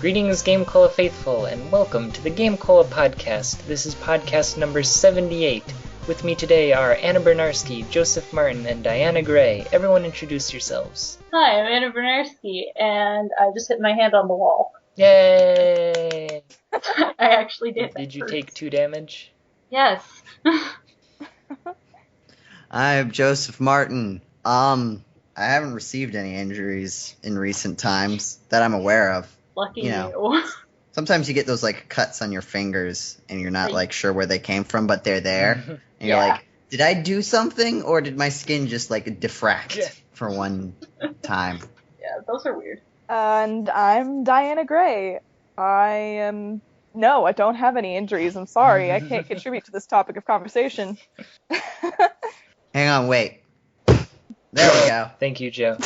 Greetings, GameCola faithful, and welcome to the GameCola podcast. This is podcast number 78. With me today are Anna Bryniarski, Joseph Martin, and Diana Gray. Everyone introduce yourselves. Hi, I'm Anna Bryniarski, and I just hit my hand on the wall. Yay! I actually did. Did you take 2 damage? Yes. I'm Joseph Martin. I haven't received any injuries in recent times that I'm aware of. Lucky you. Sometimes you get those like cuts on your fingers and you're not like sure where they came from, but they're there. And you're like, did I do something or did my skin just like diffract for one time? Yeah, those are weird. And I'm Diana Gray. No, I don't have any injuries. I'm sorry. I can't contribute to this topic of conversation. Hang on, wait. There we go. Thank you, Joe.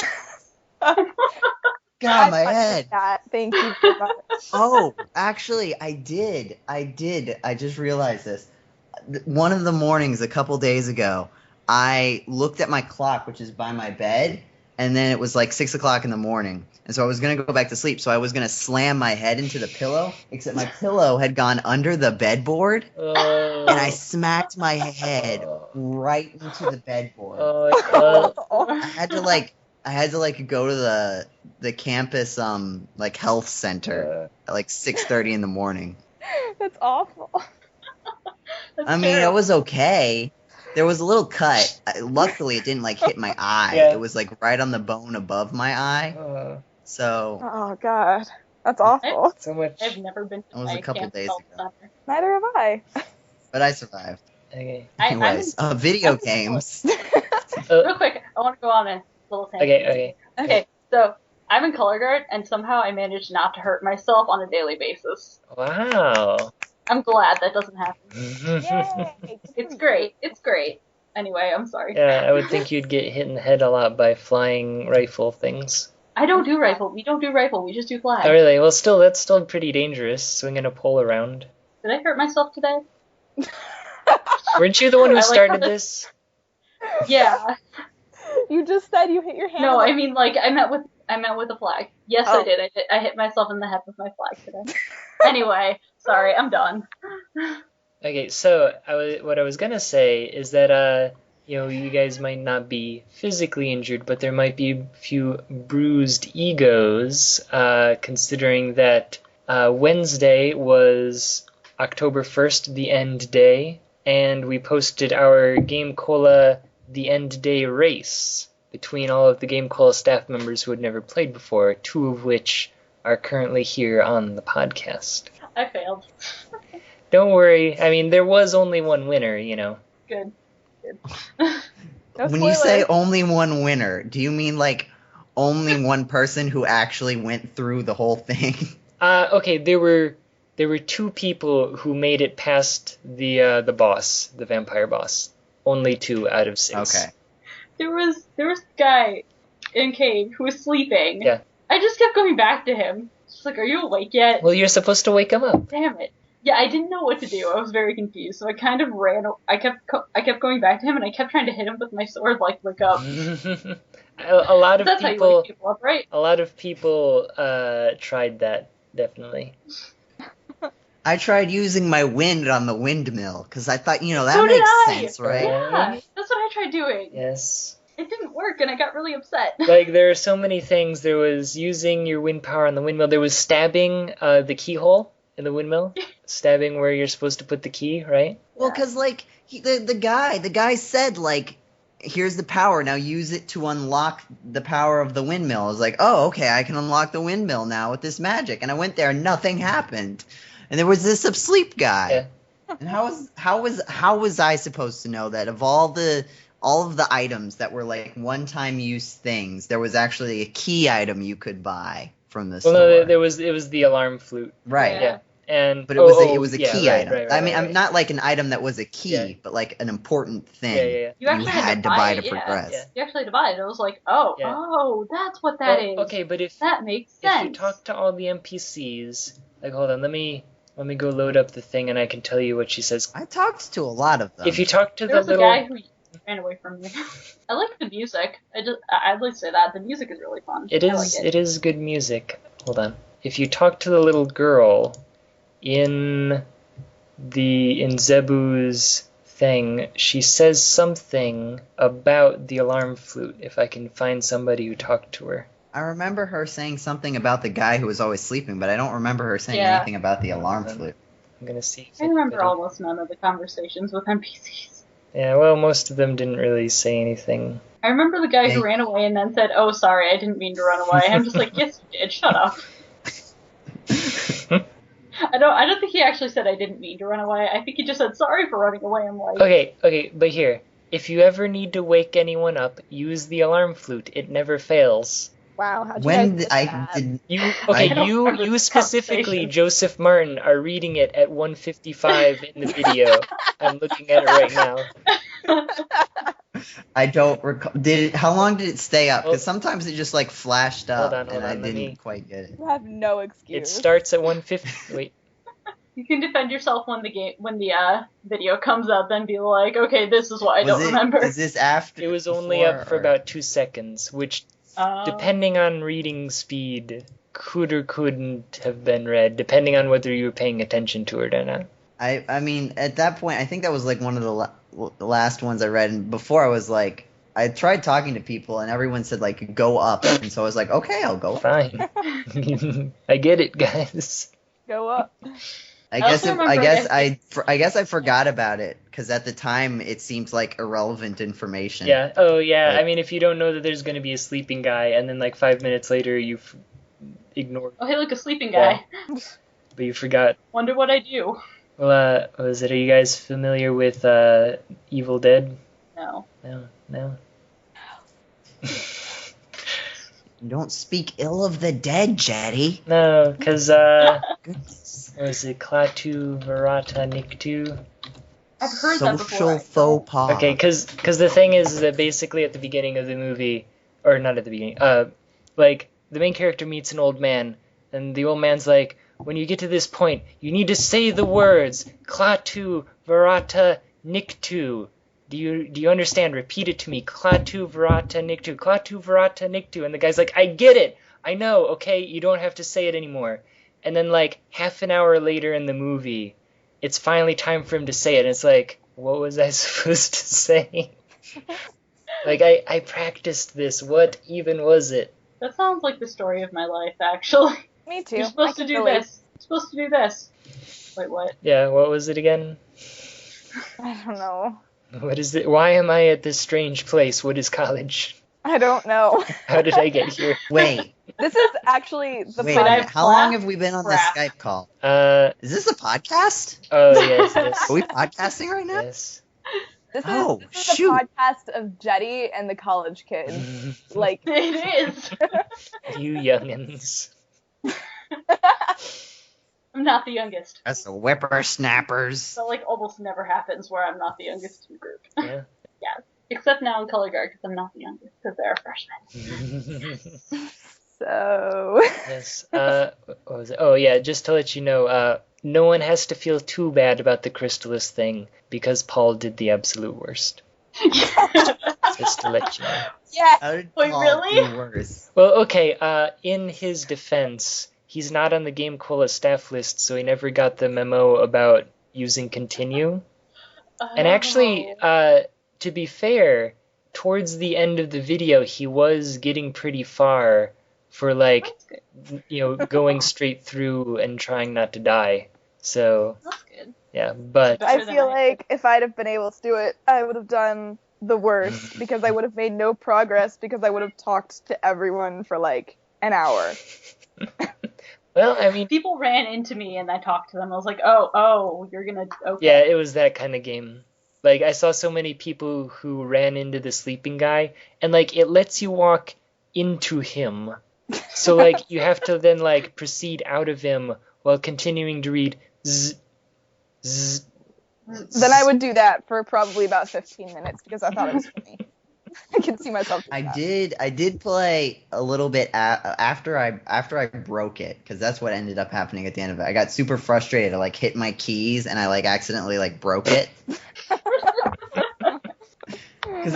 God, my head. Thank you very much. Oh, actually, I did. I just realized this. One of the mornings a couple days ago, I looked at my clock, which is by my bed, and then it was like 6 o'clock in the morning. And so I was going to go back to sleep, so I was going to slam my head into the pillow, except my pillow had gone under the bedboard, and I smacked my head right into the bedboard. I had to go to the campus health center at like 6:30 in the morning. That's awful. It was okay. There was a little cut. Luckily, it didn't hit my eye. Yeah. It was right on the bone above my eye. So. Oh God, that's awful. So much. I've never been to It was a couple days ago. Neither have I. But I survived. Okay. Anyways, video games. Real quick, I want to go on a little tangent. Okay, so I'm in color guard, and somehow I managed not to hurt myself on a daily basis. Wow. I'm glad that doesn't happen. Yay! It's great. It's great. Anyway, I'm sorry. Yeah, I would think you'd get hit in the head a lot by flying rifle things. I don't do rifle. We don't do rifle. We just do flag. Oh, really? Well, that's still pretty dangerous, swinging a pole around. Did I hurt myself today? Weren't you the one who I like started how this? Yeah. You just said you hit your hand. No, I mean I meant with a flag. Yes, Oh. I did. I hit myself in the head with my flag today. Anyway, sorry, I'm done. Okay, so what I was gonna say is that you guys might not be physically injured, but there might be a few bruised egos, considering that Wednesday was October 1st, the end day, and we posted our GameCola The End Day race between all of the GameCola staff members who had never played before, 2 of which are currently here on the podcast. I failed. Don't worry, there was only one winner, Good. No When you spoilers. say only one winner, do you mean only one person who actually went through the whole thing? Okay, there were 2 people who made it past the boss, the vampire boss. Only 2 out of 6. Okay. There was a guy in cave who was sleeping. Yeah. I just kept going back to him. Just are you awake yet? Well, you're supposed to wake him up. Damn it. Yeah, I didn't know what to do. I was very confused, so I kind of ran. I kept going back to him, and I kept trying to hit him with my sword, wake up. a lot of That's how you people. wake people up, right? A lot of people tried that, definitely. I tried using my wind on the windmill, because I thought, that So did makes I. sense, right? Yeah, that's what I tried doing. Yes. It didn't work, and I got really upset. There are so many things. There was using your wind power on the windmill. There was stabbing the keyhole in the windmill. Stabbing where you're supposed to put the key, right? Well, because, the guy said, here's the power, now use it to unlock the power of the windmill. I was like, oh, okay, I can unlock the windmill now with this magic. And I went there and nothing happened. And there was this asleep guy. Yeah. And how was I supposed to know that of all of the items that were one-time use things, there was actually a key item you could buy from the store? Well, no, it was the alarm flute. Right. Yeah. But it was a key item. Right, I'm not an item that was a key, but an important thing. Yeah. You actually had to buy to it, progress. Yeah. You actually had to buy it. I was like, oh, that's what that is. Okay, but that makes sense. If you talk to all the NPCs, hold on, let me go load up the thing and I can tell you what she says. I talked to a lot of them. If you talk to there was the a guy who ran away from me. I like the music. I'd like to say that the music is really fun. It I is. like It is good music. Hold on. if you talk to the little girl in Zebu's thing, she says something about the alarm flute, if I can find somebody who talked to her. I remember her saying something about the guy who was always sleeping, but I don't remember her saying anything about the alarm flute. I'm gonna see. I remember almost none of the conversations with NPCs. Yeah, well, most of them didn't really say anything. I remember the guy who ran away and then said, "Oh, sorry, I didn't mean to run away." I'm just like, yes, you did. Shut up. I don't think he actually said I didn't mean to run away. I think he just said sorry for running away. I'm like, okay, but here, if you ever need to wake anyone up, use the alarm flute. It never fails. Wow, how'd you You specifically, Joseph Martin, are reading it at 1:55 in the video. I'm looking at it right now. I don't recall. How long did it stay up? Because sometimes it just like flashed up, and I didn't quite get it. You have no excuse. It starts at 1:50. Wait. You can defend yourself when the video comes up, then be like, okay, this is what I don't remember. Is this after? It was only up for about 2 seconds, which, depending on reading speed, could or couldn't have been read, depending on whether you were paying attention to it or not. I mean, at that point, I think that was like one of the last ones I read, and before I was like, I tried talking to people, and everyone said like, go up, and so I was like, okay, I'll go up. Fine. I get it, guys. Go up. I guess I forgot about it because at the time it seems like irrelevant information. Yeah. Oh, yeah. I mean, if you don't know that there's going to be a sleeping guy, and then like 5 minutes later you've ignored. Oh, hey, look, a sleeping guy. Yeah. But you forgot. Wonder what I do. Well, are you guys familiar with Evil Dead? No. No. Don't speak ill of the dead, Jeddy. No, because was it Klaatu Verata Niktu? I've heard that before. Social faux pas. Okay, because the thing is that basically at the beginning of the movie, or not at the beginning, like the main character meets an old man, and the old man's like, when you get to this point, you need to say the words Klaatu Verata Niktu. Do you understand? Repeat it to me. Klaatu Verata Niktu. Klaatu Verata Niktu. And the guy's like, I get it. I know. Okay, you don't have to say it anymore. And then like half an hour later in the movie, it's finally time for him to say it. And it's like, what was I supposed to say? Like I practiced this. What even was it? That sounds like the story of my life, actually. Me too. You're supposed to do this. You're supposed to do this. Wait, what? Yeah, what was it again? I don't know. What is it? Why am I at this strange place? What is college? I don't know. How did I get here? Wait. This is actually the Wait, how long have we been on this Skype call? Is this a podcast? Oh, yes. Are we podcasting right now? Yes. This is a podcast of Jeddy and the College Kids. Like it is. You youngins. I'm not the youngest. That's the whippersnappers. That like almost never happens where I'm not the youngest in the group. Yeah. Yeah. Except now in color guard because I'm not the youngest because they're freshmen. So. Yes. What was it? Oh yeah. Just to let you know, no one has to feel too bad about the Crystallis thing because Paul did the absolute worst. Just to let you know. Yeah. Wait, really? Worse? Well, okay. In his defense, he's not on the GameCola staff list, so he never got the memo about using continue. And actually, to be fair, towards the end of the video, he was getting pretty far for like, going straight through and trying not to die. So that's good. Yeah, but I feel like if I'd have been able to do it, I would have done the worst because I would have made no progress because I would have talked to everyone for like an hour. Well, I mean, people ran into me and I talked to them. I was like, oh, you're gonna. Okay. Yeah, it was that kind of game. Like, I saw so many people who ran into the sleeping guy, and like it lets you walk into him. So like you have to then like proceed out of him while continuing to read zzz, zzz. Then I would do that for probably about 15 minutes because I thought it was funny. I can see myself doing that. I did play a little bit after I broke it because that's what ended up happening at the end of it. I got super frustrated. I like hit my keys and I like accidentally like broke it. Because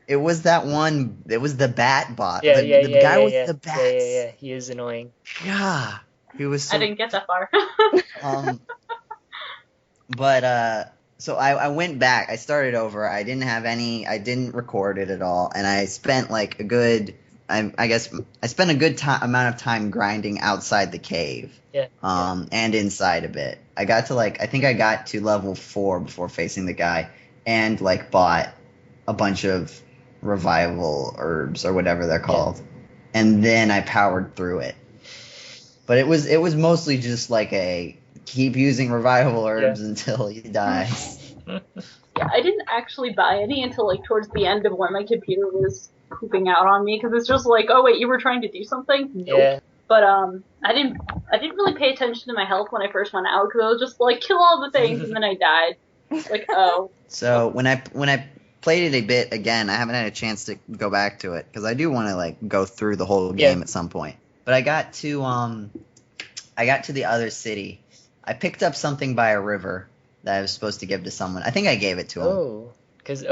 it It was that one. It was the bat boss. Yeah, the guy with the bats. Yeah. He is annoying. Yeah, he was. So, I didn't get that far. But so I went back. I started over. I didn't record it at all, and I spent like a good. I guess I spent a good amount of time grinding outside the cave. Yeah. And inside a bit. I got to I think I got to level 4 before facing the guy, and like bought a bunch of revival herbs or whatever they're called, and then I powered through it. But it was mostly just like a keep using revival herbs until you die. Yeah, I didn't actually buy any until like towards the end of when my computer was pooping out on me, because it's just like, oh wait, you were trying to do something? Nope. Yeah. But I didn't really pay attention to my health when I first went out, because I was just like, kill all the things, and then I died. Like, oh. So when I played it a bit again, I haven't had a chance to go back to it, because I do want to like go through the whole game at some point. But I got to the other city. I picked up something by a river that I was supposed to give to someone. I think I gave it to him. Oh, because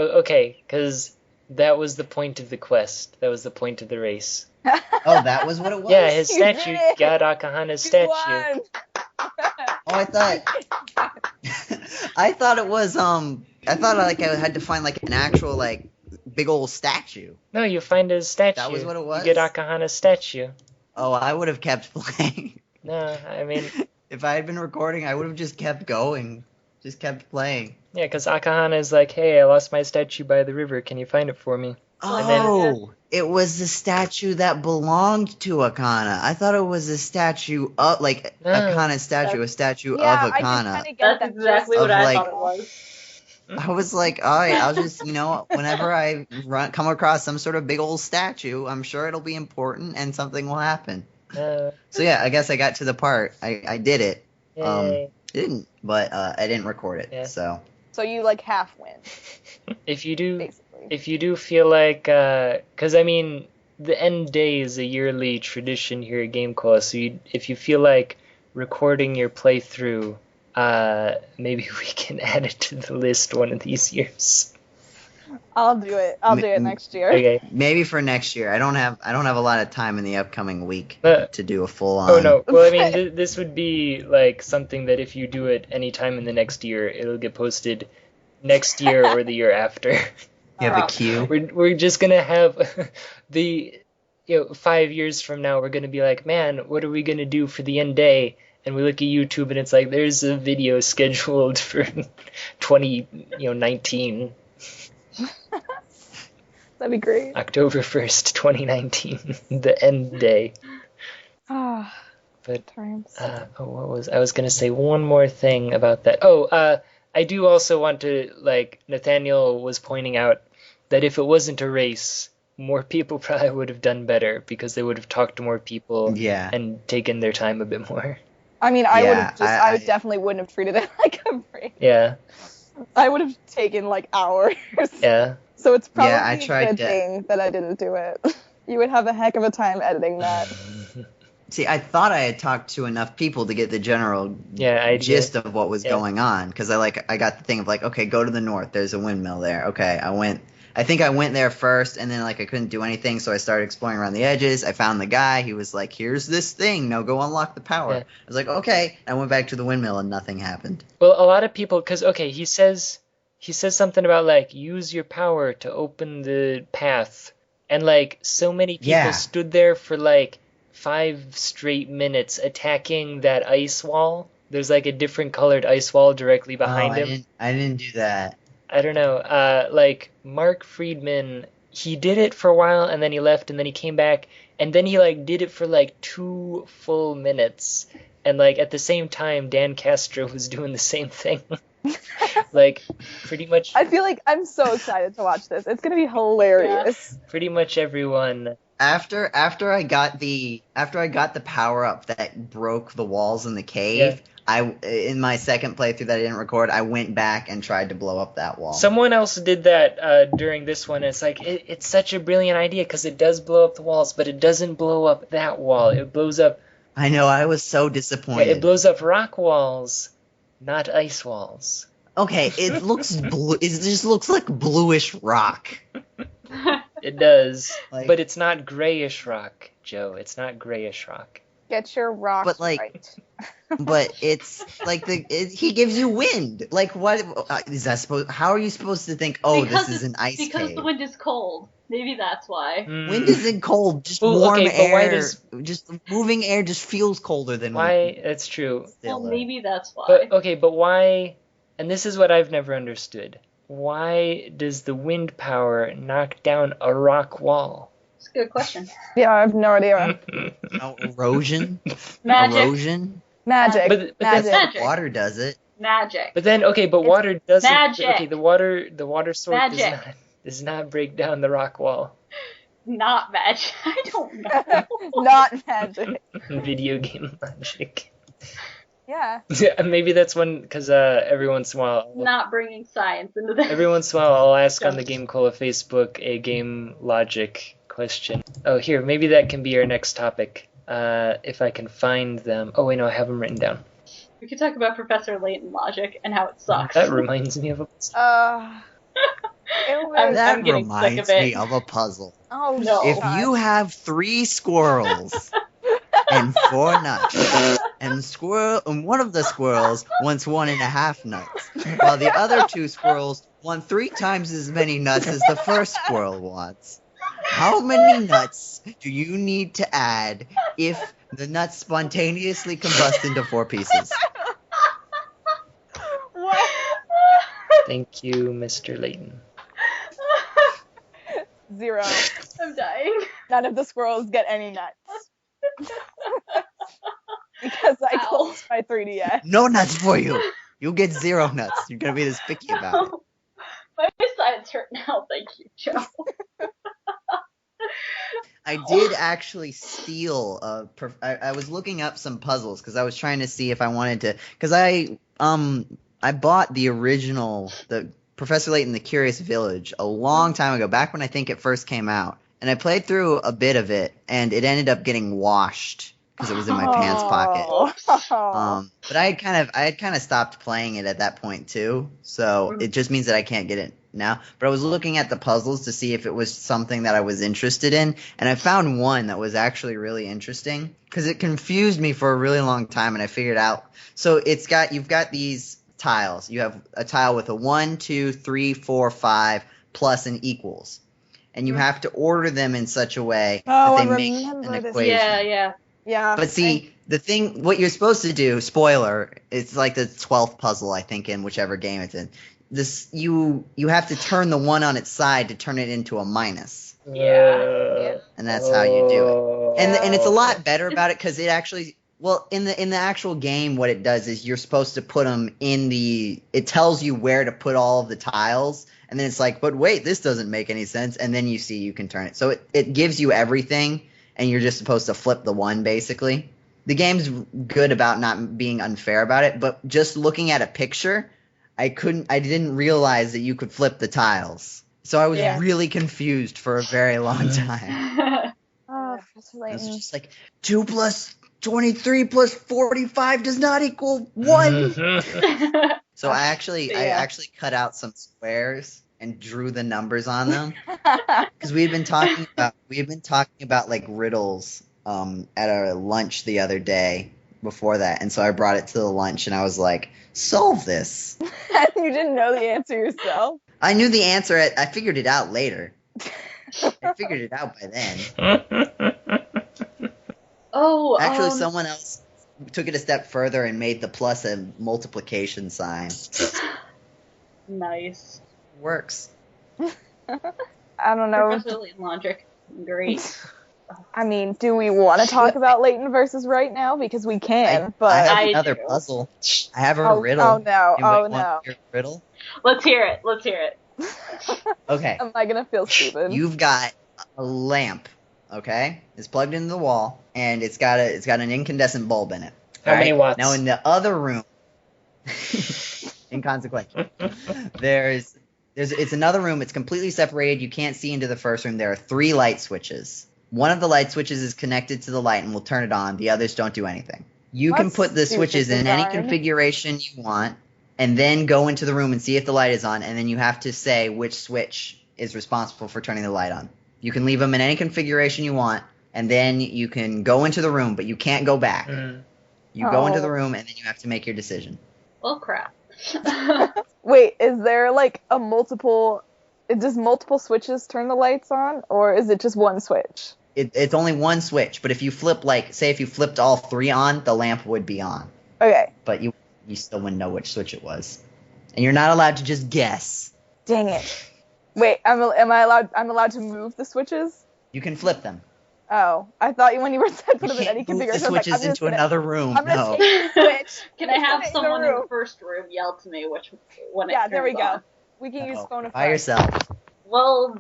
that was the point of the quest. That was the point of the race. Oh, that was what it was? Yeah, his statue. Got Akahana's statue. Oh, I thought it was I thought like I had to find like an actual like big old statue. No, you find his statue. That was what it was? You get Akahana's statue. Oh, I would have kept playing. No, I mean, if I had been recording, I would have just kept going. Just kept playing. Yeah, because Akahana is like, hey, I lost my statue by the river. Can you find it for me? Oh, it was the statue that belonged to Akana. I thought it was a statue of, like, Akana's statue, a statue of Akana. That's exactly what I thought it was. I was like, all right, I'll just, whenever I come across some sort of big old statue, I'm sure it'll be important and something will happen. So yeah, I guess I got to the part. I did it. Didn't, but I didn't record it. Yeah. So you like half win. If you do, basically. If you do feel like, because I mean, the end day is a yearly tradition here at GameCola. So if you feel like recording your playthrough, maybe we can add it to the list one of these years. I'll do it. I'll do it next year. Okay. Maybe for next year. I don't have a lot of time in the upcoming week to do a full on. Oh no. Well, I mean, this would be like something that if you do it anytime in the next year, it'll get posted next year or the year after. You have a queue. We're just gonna have 5 years from now. We're gonna be like, man, what are we gonna do for the end day? And we look at YouTube and it's like, there's a video scheduled for 2019. That'd be great. October 1st, 2019, the end day. But I was gonna say one more thing about that. I do also want to, like Nathaniel was pointing out, that if it wasn't a race, more people probably would have done better because they would have talked to more people and taken their time a bit more. I mean, I definitely wouldn't have treated it like a race. Yeah. I would have taken like hours. Yeah. So it's probably a good thing that I didn't do it. You would have a heck of a time editing that. See, I thought I had talked to enough people to get the general gist of what was going on, because I got the thing of like, okay, go to the north. There's a windmill there. Okay, I think I went there first, and then like I couldn't do anything, so I started exploring around the edges. I found the guy. He was like, "Here's this thing. Now go unlock the power." Yeah. I was like, "Okay." I went back to the windmill, and nothing happened. Well, a lot of people, because he says something about like use your power to open the path, and like so many people stood there for like 5 straight minutes attacking that ice wall. There's like a different colored ice wall directly behind him. I didn't do that. I don't know. Like Mark Friedman, he did it for a while and then he left and then he came back and then he like did it for like 2 full minutes. And like at the same time, Dan Castro was doing the same thing. Like pretty much. I feel like I'm so excited to watch this. It's gonna be hilarious. Yeah. Pretty much everyone. After I got the power up that broke the walls in the cave, in my second playthrough that I didn't record, I went back and tried to blow up that wall. Someone else did that during this one. It's like it's such a brilliant idea because it does blow up the walls, but it doesn't blow up that wall. It blows up. I know. I was so disappointed. It blows up rock walls, not ice walls. Okay, it looks blue. It just looks like bluish rock. It does, Like- but it's not grayish rock, Joe. It's not grayish rock. Get your rocks But, like, right. But it's like he gives you wind. Like what is that supposed? How are you supposed to think? Oh, Because this is an ice because cave. the wind is cold. Maybe that's why. Wind isn't cold, just Well, warm okay, but why air. does- Just moving air just feels colder than Why? wind. That's true. Well, Still, maybe that's why. But okay, but why? And this is what I've never understood. Why does the wind power knock down a rock wall? It's a good question. Yeah, I have no idea. erosion. Magic. Erosion. Magic. But Magic. Magic. Water does it. Magic. But then, okay, but It's water doesn't. magic. Okay, the water source Magic. does not break down the rock wall. Not magic. I don't know. Not magic. Video game logic. Yeah. Maybe that's one because every once in a while, Not bringing science into this. every once in a while, I'll ask on the GameCola Facebook a game logic question. Oh, here, maybe that can be our next topic. If I can find them. Oh wait, no, I have them written down. We could talk about Professor Layton logic and how it sucks. That reminds me of a. It was. That I'm getting sick reminds of it. me of a puzzle. Oh No. If God. you have 3 squirrels and 4 nuts, and one of the squirrels wants 1.5 nuts, while the other 2 squirrels want 3 times as many nuts as the first squirrel wants, how many nuts do you need to add if the nuts spontaneously combust into 4 pieces? What? Thank you, Mr. Layton. 0. I'm dying. None of the squirrels get any nuts. Because I Ow. closed my 3DS. No nuts for you. You get 0 nuts. You're gonna be this picky about it. My sides hurt now. Thank you, Joe. I did actually steal. I was looking up some puzzles because I was trying to see if I wanted to. Because I bought the original, the Professor Layton: The Curious Village, a long time ago, back when I think it first came out, and I played through a bit of it, and it ended up getting washed because it was in my pants pocket. But I had kind of stopped playing it at that point too, so it just means that I can't get it now. But I was looking at the puzzles to see if it was something that I was interested in, and I found one that was actually really interesting because it confused me for a really long time, and I figured out. So you've got these tiles. You have a tile with a 1, 2, 3, 4, 5 plus and equals, and you have to order them in such a way that they make an equation. Yeah. But see, what you're supposed to do, spoiler, it's like the 12th puzzle, I think, in whichever game it's in. You have to turn the 1 on its side to turn it into a minus. Yeah. And that's how you do it. And it's a lot better about it because it actually, well, in the actual game, what it does is you're supposed to put them it tells you where to put all of the tiles, and then it's like, but wait, this doesn't make any sense, and then you see you can turn it. So it gives you everything, and you're just supposed to flip the 1, basically. The game's good about not being unfair about it, but just looking at a picture, I didn't realize that you could flip the tiles. So I was really confused for a very long time. Oh, Professor I was Layton. just like, 2 plus 23 plus 45 does not equal 1. So I actually cut out some squares and drew the numbers on them because we had been talking about like riddles at our lunch the other day before that, and so I brought it to the lunch and I was like, solve this. You didn't know the answer yourself? I knew the answer. I figured it out later. I figured it out by then. Oh, Actually, someone else took it a step further and made the plus a multiplication sign. Nice. Works. I don't know. Professor Layton logic. Great. I mean, do we want to talk about Layton versus right now? Because we can, but... I have I another do. puzzle. I have a riddle. Oh, no. Anybody Oh, want no. to hear a riddle? Let's hear it. Okay. Am I going to feel stupid? You've got a lamp, okay? It's plugged into the wall, and it's got an incandescent bulb in it. How many watts? Now in the other room, inconsequential. It's another room. It's completely separated. You can't see into the first room. There are 3 light switches. One of the light switches is connected to the light and will turn it on. The others don't do anything. You can That's put the stupid switches in any design. configuration you want, and then go into the room and see if the light is on, and then you have to say which switch is responsible for turning the light on. You can leave them in any configuration you want, and then you can go into the room, but you can't go back. You go into the room, and then you have to make your decision. Well, crap. Wait, is there like a multiple? Does multiple switches turn the lights on, or is it just one switch? It's only one switch, but if you flip, like, say if you flipped all 3 on, the lamp would be on. Okay. But you still wouldn't know which switch it was. And you're not allowed to just guess. Dang it. Wait, am I allowed? I'm allowed to move the switches? You can flip them. Oh, I thought when you were said put them in any Move the configuration, I was switches like, into another room. I'm gonna No. take the switch. Can I have Put it someone in room. the first room yell to me when it Yeah, there we turns go. on? We can use phone a By friend. yourself. Well,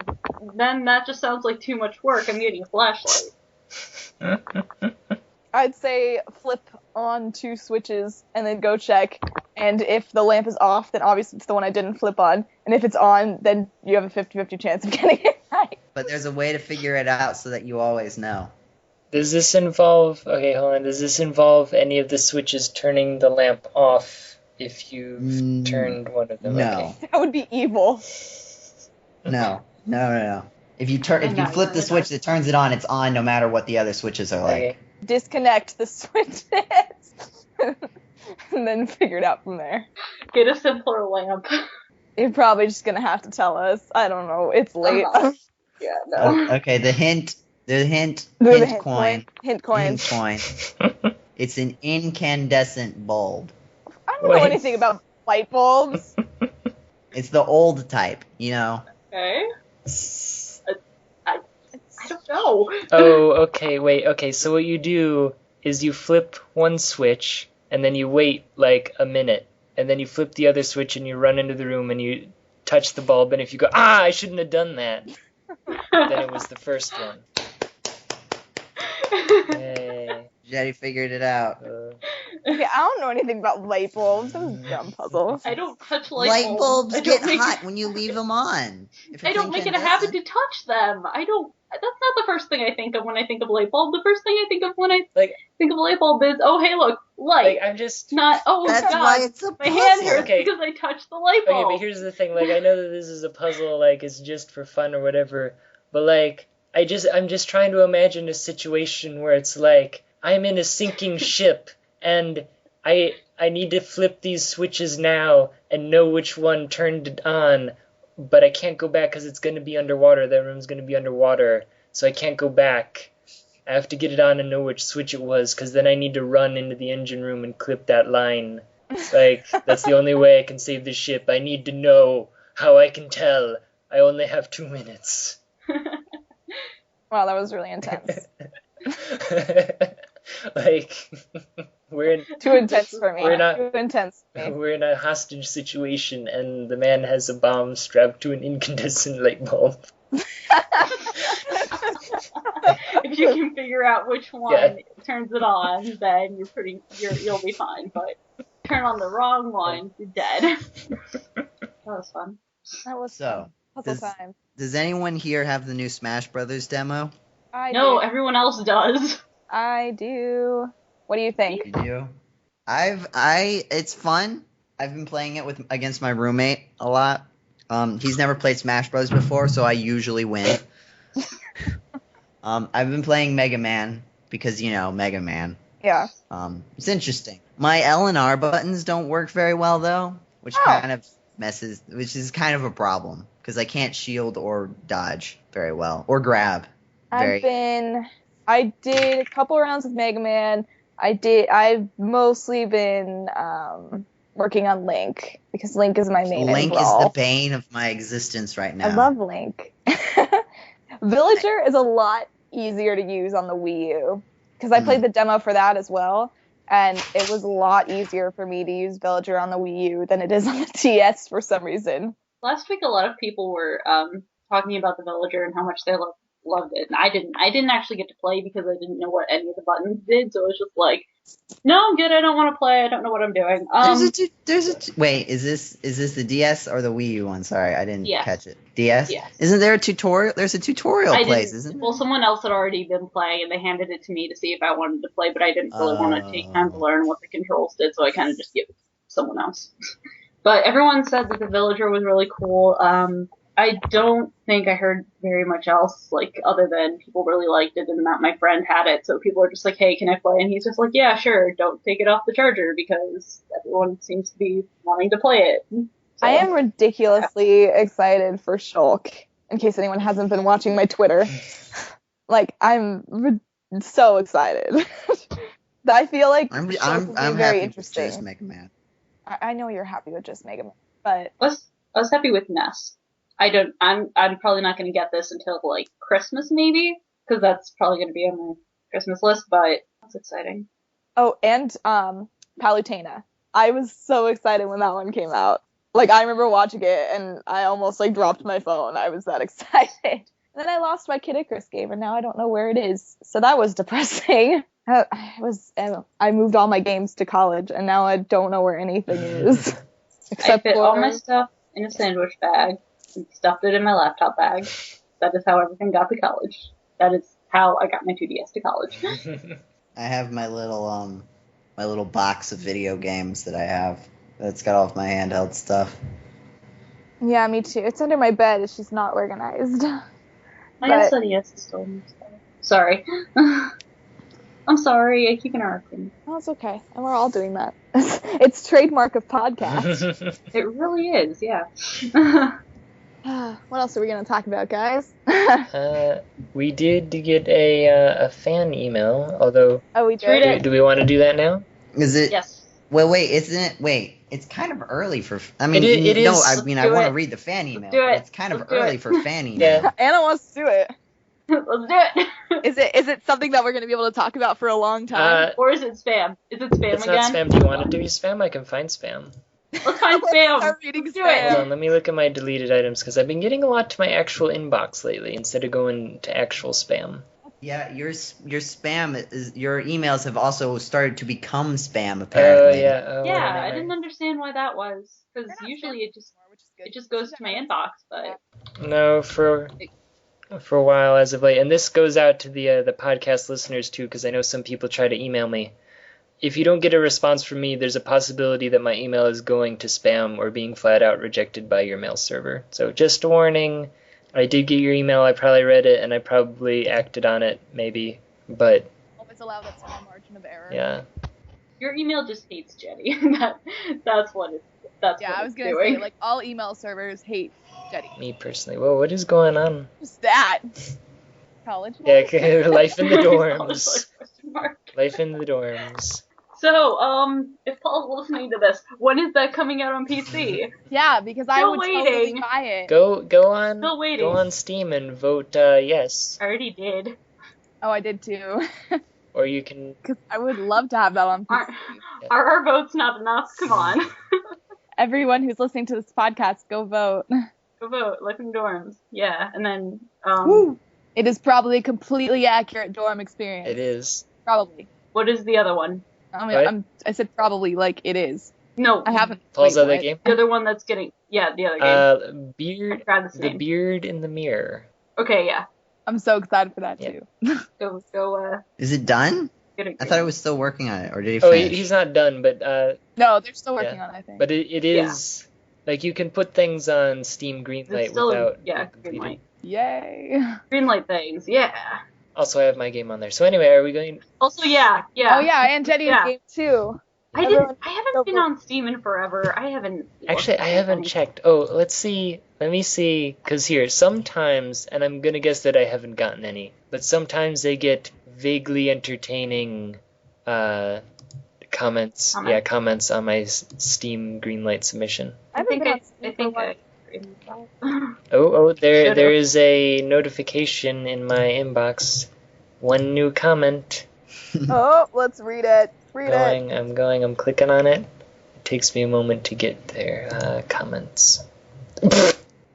then that just sounds like too much work. I'm getting a flashlight. I'd say flip on 2 switches and then go check. And if the lamp is off, then obviously it's the one I didn't flip on. And if it's on, then you have a 50-50 chance of getting it right. But there's a way to figure it out so that you always know. Does this involve... Okay, hold on. Does this involve any of the switches turning the lamp off if you've turned one of them? No. Okay. That would be evil. No. If you flip the switch that turns it on, it's on no matter what the other switches are like. Okay. Disconnect the switches. And then figure it out from there. Get a simpler lamp. You're probably just gonna have to tell us. I don't know. It's late. Yeah, no. Okay, the hint Hint coin. Hint coin. It's an incandescent bulb. I don't know Wait. anything about light bulbs. It's the old type, you know. Okay. I don't know. Oh, okay, wait, okay, so what you do is you flip one switch, and then you wait, like, a minute, and then you flip the other switch, and you run into the room, and you touch the bulb, and if you go, I shouldn't have done that, then it was the first one. Hey. Jeddy figured it out. Okay, I don't know anything about light bulbs. That was a dumb puzzle. I don't touch light Light bulbs I get don't make hot when you leave them on. I don't make it a habit to touch them. That's not the first thing I think of when I think of light bulb. The first thing I think of when I think of light bulb is, oh, hey, look, light. Like, I'm just... Not, oh, That's God, why it's a my hand puzzle. hurts Okay. because I touched the light bulb. Okay, but here's the thing, like, I know that this is a puzzle, like, it's just for fun or whatever, but, like, I'm just trying to imagine a situation where it's like, I'm in a sinking ship, and I need to flip these switches now and know which one turned it on, but I can't go back because it's going to be underwater. That room's going to be underwater, so I can't go back. I have to get it on and know which switch it was, because then I need to run into the engine room and clip that line. Like, that's the only way I can save the ship. I need to know how I can tell. I only have 2 minutes. Wow, that was really intense. Like, we're in... Too intense for me. We're not- Too intense for me. We're in a hostage situation, and the man has a bomb strapped to an incandescent light bulb. If you can figure out which one turns it on, then you'll be fine. But turn on the wrong one, you're dead. That was fun. That was So, puzzle time. does anyone here have the new Smash Brothers demo? No, everyone else does. I do. What do you think? You do? It's fun. I've been playing it against my roommate a lot. He's never played Smash Bros. Before, so I usually win. I've been playing Mega Man because, Mega Man. Yeah. It's interesting. My L and R buttons don't work very well, though, which is kind of a problem because I can't shield or dodge very well or grab. I did a couple rounds with Mega Man. I've mostly been working on Link because Link is my main. Link is the bane of my existence right now. I love Link. Villager is a lot easier to use on the Wii U because I played the demo for that as well, and it was a lot easier for me to use Villager on the Wii U than it is on the DS for some reason. Last week, a lot of people were talking about the Villager and how much they loved it, and I didn't actually get to play because I didn't know what any of the buttons did, so it was just like, no, I'm good, I don't want to play, I don't know what I'm doing. Wait, is this the DS or the Wii U one? Sorry, I didn't catch it. DS? Yes. Isn't there a tutorial? There's a tutorial place, isn't there? Well, someone else had already been playing, and they handed it to me to see if I wanted to play, but I didn't really want to take time to learn what the controls did, so I kind of just gave it to someone else. But everyone said that the Villager was really cool. I don't think I heard very much else, like, other than people really liked it and that my friend had it, so people are just like, hey, can I play? And he's just like, yeah, sure, don't take it off the charger, because everyone seems to be wanting to play it. So, I am ridiculously excited for Shulk, in case anyone hasn't been watching my Twitter. Like, I'm so excited. I feel like Shulk will be very interesting. Just Mega Man. I know you're happy with just Mega Man, but I was happy with Ness. I'm probably not going to get this until, like, Christmas, maybe, because that's probably going to be on my Christmas list, but that's exciting. Oh, and Palutena. I was so excited when that one came out. Like, I remember watching it, and I almost, like, dropped my phone. I was that excited. And then I lost my Kid Icarus game, and now I don't know where it is. So that was depressing. I moved all my games to college, and now I don't know where anything is. I fit all my stuff in a sandwich bag and stuffed it in my laptop bag. That is how everything got to college. That is how I got my 2DS to college. I have my little box of video games that I have. That's got all of my handheld stuff. Yeah, me too. It's under my bed. It's just not organized. My SNES is still in my stuff. Sorry. I'm sorry. I keep interrupting. Oh, it's okay. And we're all doing that. It's trademark of podcast. It really is, yeah. What else are we going to talk about, guys? We did get a fan email, although... Oh, we did? Do we want to do that now? Is it? Yes. Well, wait, isn't it? Wait, it's kind of early for... I mean, it no, is. I mean, I want to read the fan email, but it's kind of early for fan email. Yeah. Anna wants to do it. Let's do it. Is it something that we're going to be able to talk about for a long time? Or is it spam? Is it spam It's again? not spam. Do you want to do spam? I can find spam. Let's find spam. Start reading Let's do spam. it. Hold on, let me look at my deleted items, because I've been getting a lot to my actual inbox lately, instead of going to actual spam. Yeah, your spam is your emails have also started to become spam apparently. Oh, Yeah, whatever. I didn't understand why that was, because usually it just goes to my inbox, but No, for a while as of late, and this goes out to the podcast listeners too, because I know some people try to email me. If you don't get a response from me, there's a possibility that my email is going to spam or being flat out rejected by your mail server. So just a warning. I did get your email, I probably read it, and I probably acted on it, maybe, but... Always allow that small margin of error. Yeah. your email just hates Jeddy. That's what it's Yeah, I was going gonna say, like, all email servers hate Jeddy. Me personally. Whoa, what is going on? What's that? College? Yeah, life in the College dorms. life question mark. Life in the dorms. So, if Paul's listening to this, when is that coming out on PC? Yeah, because I Still would waiting. totally buy it. Go on. Still waiting. Go on Steam and vote yes, I already did. Oh, I did too. or you can. Because I would love to have that on PC. Are our votes not enough? Come on. Everyone who's listening to this podcast, go vote. Go vote. Life in dorms. Yeah, and then, Woo. It is probably a completely accurate dorm experience. It is. Probably. what is the other one? I mean, What? I said probably like it is. No. I haven't. Paul's wait, other what? game. The other one that's getting, the other game. Beard. I forgot its The name. beard in the mirror. Okay, yeah. I'm so excited for that Yeah. too. Go, Is it done? get it. I thought it was still working on it, or did he Oh, finish? he's not done, but No, they're still working on it, I think. but it is like you can put things on Steam Greenlight It's still, without. yeah, it completing. Greenlight. Yay. Greenlight things, yeah. Also, I have my game on there. So anyway, are we going? Also, yeah. Oh yeah, and Jeddy's Yeah. game too. I haven't been on Steam in forever. I haven't. Actually, I haven't checked. Oh, let's see. Let me see. Because here, sometimes, and I'm going to guess that I haven't gotten any, but sometimes they get vaguely entertaining comments. Yeah, comments on my Steam Greenlight submission. I think There is a notification in my inbox. One new comment. Oh, let's read it. Read it. I'm clicking on it. It takes me a moment to get there. Comments.